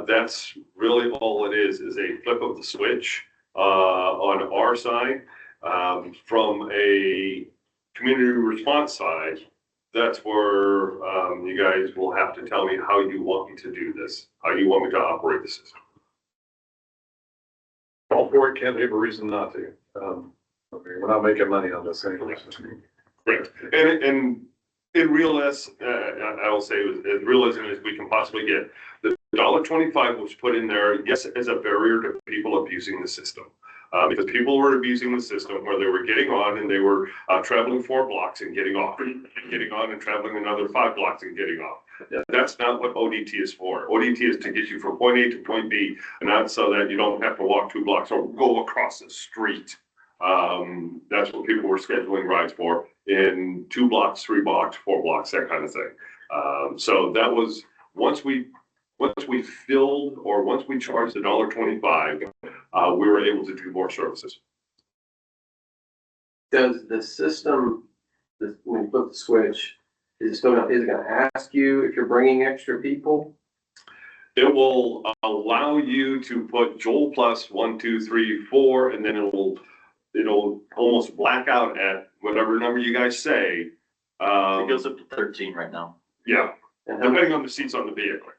That's really all it is a flip of the switch on our side. From a community response side, that's where you guys will have to tell me how you want me to do this, how you want me to operate the system. All for it, can't have a reason not to. We're not making money on this anyway. Correct. And in realism, I will say as realism as we can possibly get, the $1.25 was put in there, yes, as a barrier to people abusing the system. Because people were abusing the system where they were getting on and they were traveling 4 blocks and getting off, and getting on and traveling another 5 blocks and getting off. Yeah. That's not what ODT is for. ODT is to get you from point A to point B, and not so that you don't have to walk 2 blocks or go across the street. That's what people were scheduling rides for, in 2 blocks, 3 blocks, 4 blocks, that kind of thing. So that was, once we filled, or once we charged the $1.25, we were able to do more services. Does the system, when you flip the switch, is it gonna ask you if you're bringing extra people? It will allow you to put Joel plus 1, 2, 3, 4, and then it'll almost black out at whatever number you guys say. It goes up to 13 right now. Yeah, depending on the seats on the vehicle.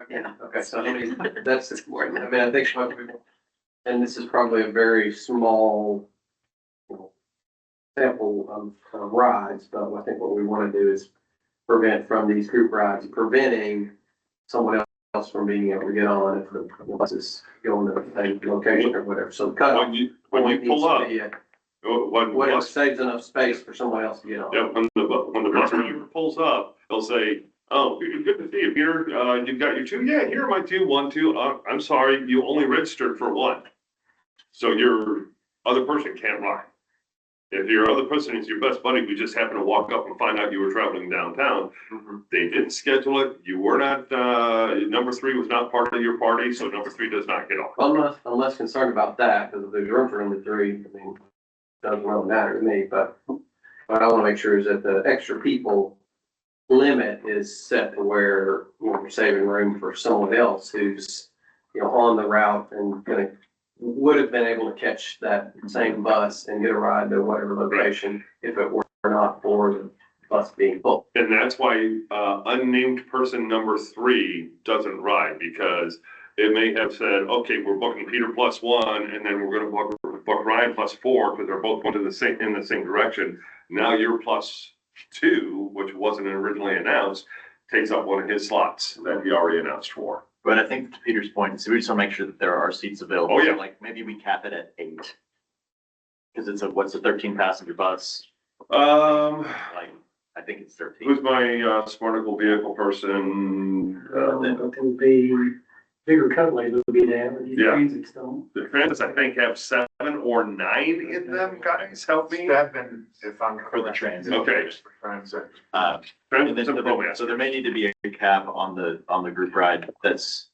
Yeah, okay, so that's more, I mean, I think, and this is probably a very small sample of rides, but I think what we want to do is prevent from these group rides, preventing someone else from being able to get on if the buses go into the same location or whatever. So the cutoff when you pull up, whatever saves enough space for someone else to get on. Yeah, when the bus driver pulls up, they'll say, "Oh, good to see you, Peter. You've got your 2? Yeah, here are my 2, 1, 2. I'm sorry, you only registered for 1. So your other person can't ride. If your other person is your best buddy, we just happen to walk up and find out you were traveling downtown. They didn't schedule it. You were not, number 3 was not part of your party, so number 3 does not get off." I'm less concerned about that, because if there's room for number 3, I mean, it doesn't really matter to me, but what I want to make sure is that the extra people limit is set to where we're saving room for someone else who's, on the route and would have been able to catch that same bus and get a ride to whatever location if it were not for the bus being full. And that's why, unnamed person number 3 doesn't ride, because it may have said, okay, we're booking Peter +1, and then we're gonna book Ryan +4, because they're both going to in the same direction. Now you're +2, which wasn't originally announced, takes up one of his slots that he already announced for. But I think to Peter's point, so we just want to make sure that there are seats available. Oh, yeah. So, like, maybe we cap it at 8. Because it's what's a 13 passenger bus? Like, I think it's 13. Who's my, Smarticle vehicle person? It would be bigger Cutlass would be there, but these Yeah. Transits don't. The Transits, I think, have 7 or 9 in them, guys, help me. 7, if I'm For the correct. transit. Okay. Transit. And Transits then, and ProMaster. so there may need to be a cap on the group ride that's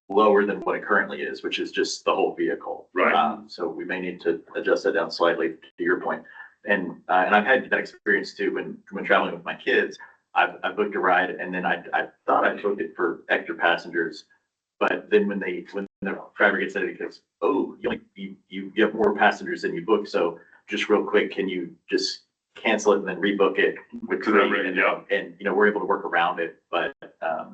lower than what it currently is, which is just the whole vehicle. Right. So we may need to adjust that down slightly, to your point. And I've had that experience too, when traveling with my kids. I booked a ride, and then I thought I booked it for extra passengers. But then when the driver gets there, he goes, oh, you have more passengers than you booked, so just real quick, can you just cancel it and then rebook it with me? And we're able to work around it, but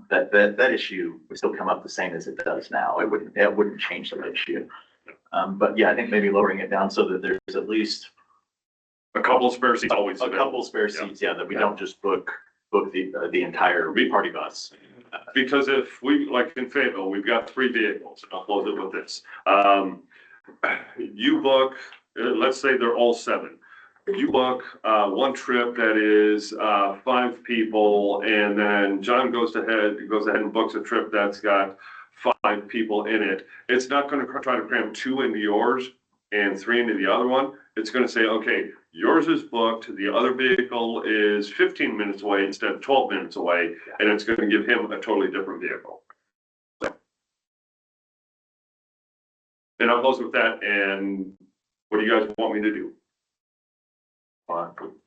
that issue would still come up the same as it does now. It wouldn't change the issue. But yeah, I think maybe lowering it down so that there's at least A couple spare seats always. a couple spare seats, that we don't just book the entire party bus. Because if we, like in Fayetteville, we've got 3 vehicles, and I'll close it with this. You book, let's say they're all 7. You book, one trip that is, 5 people, and then John goes ahead and books a trip that's got 5 people in it. It's not gonna try to cram 2 into yours and 3 into the other one. It's gonna say, okay, yours is booked, the other vehicle is 15 minutes away instead of 12 minutes away, and it's gonna give him a totally different vehicle. And I'll close with that, and what do you guys want me to do?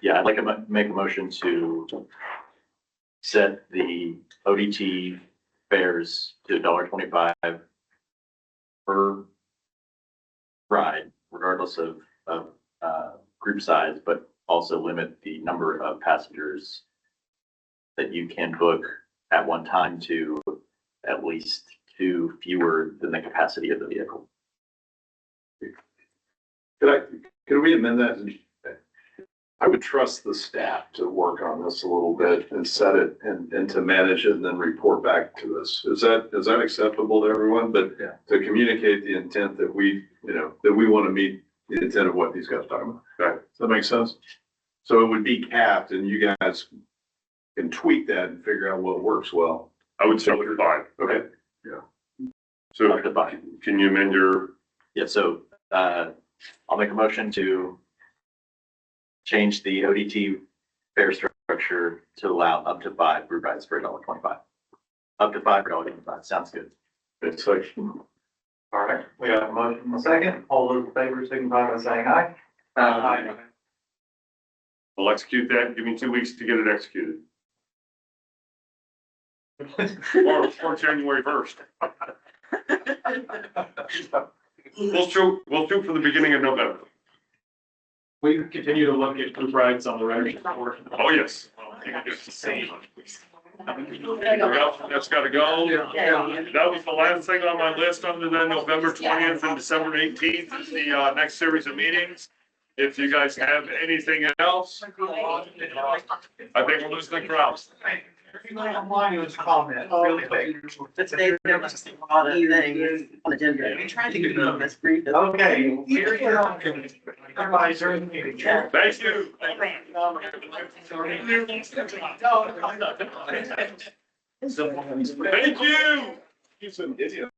Yeah, I'd like to make a motion to set the ODT fares to $1.25 per ride, regardless of group size, but also limit the number of passengers that you can book at one time to at least 2 fewer than the capacity of the vehicle. Could we amend that? I would trust the staff to work on this a little bit and set it and to manage it and then report back to us. Is that acceptable to everyone? But to communicate the intent that we want to meet the intent of what these guys are talking about. Okay. Does that make sense? So it would be capped, and you guys can tweak that and figure out what works well. I would start with 5. Okay. Yeah. So can you amend your? Yeah, so I'll make a motion to change the ODT fare structure to allow up to 5 group rides for $1.25. Up to 5 for $1.25. Sounds good. It's like, All right, we have a motion and a second. All those in favor signify by saying aye. Aye. We'll execute that. Give me 2 weeks to get it executed. Or January 1st. We'll shoot for the beginning of November. We continue to look at group rides on the revenue. Oh, yes. That's gotta go. That was the last thing on my list, other than November 20th and December 18th is the next series of meetings. If you guys have anything else, I think we're losing the crowd. Online was a comment, really big. Today, there was a lot of things on the agenda. We tried to get them this brief. Okay. Everybody's during the meeting. Thank you. Thank you. he's an idiot.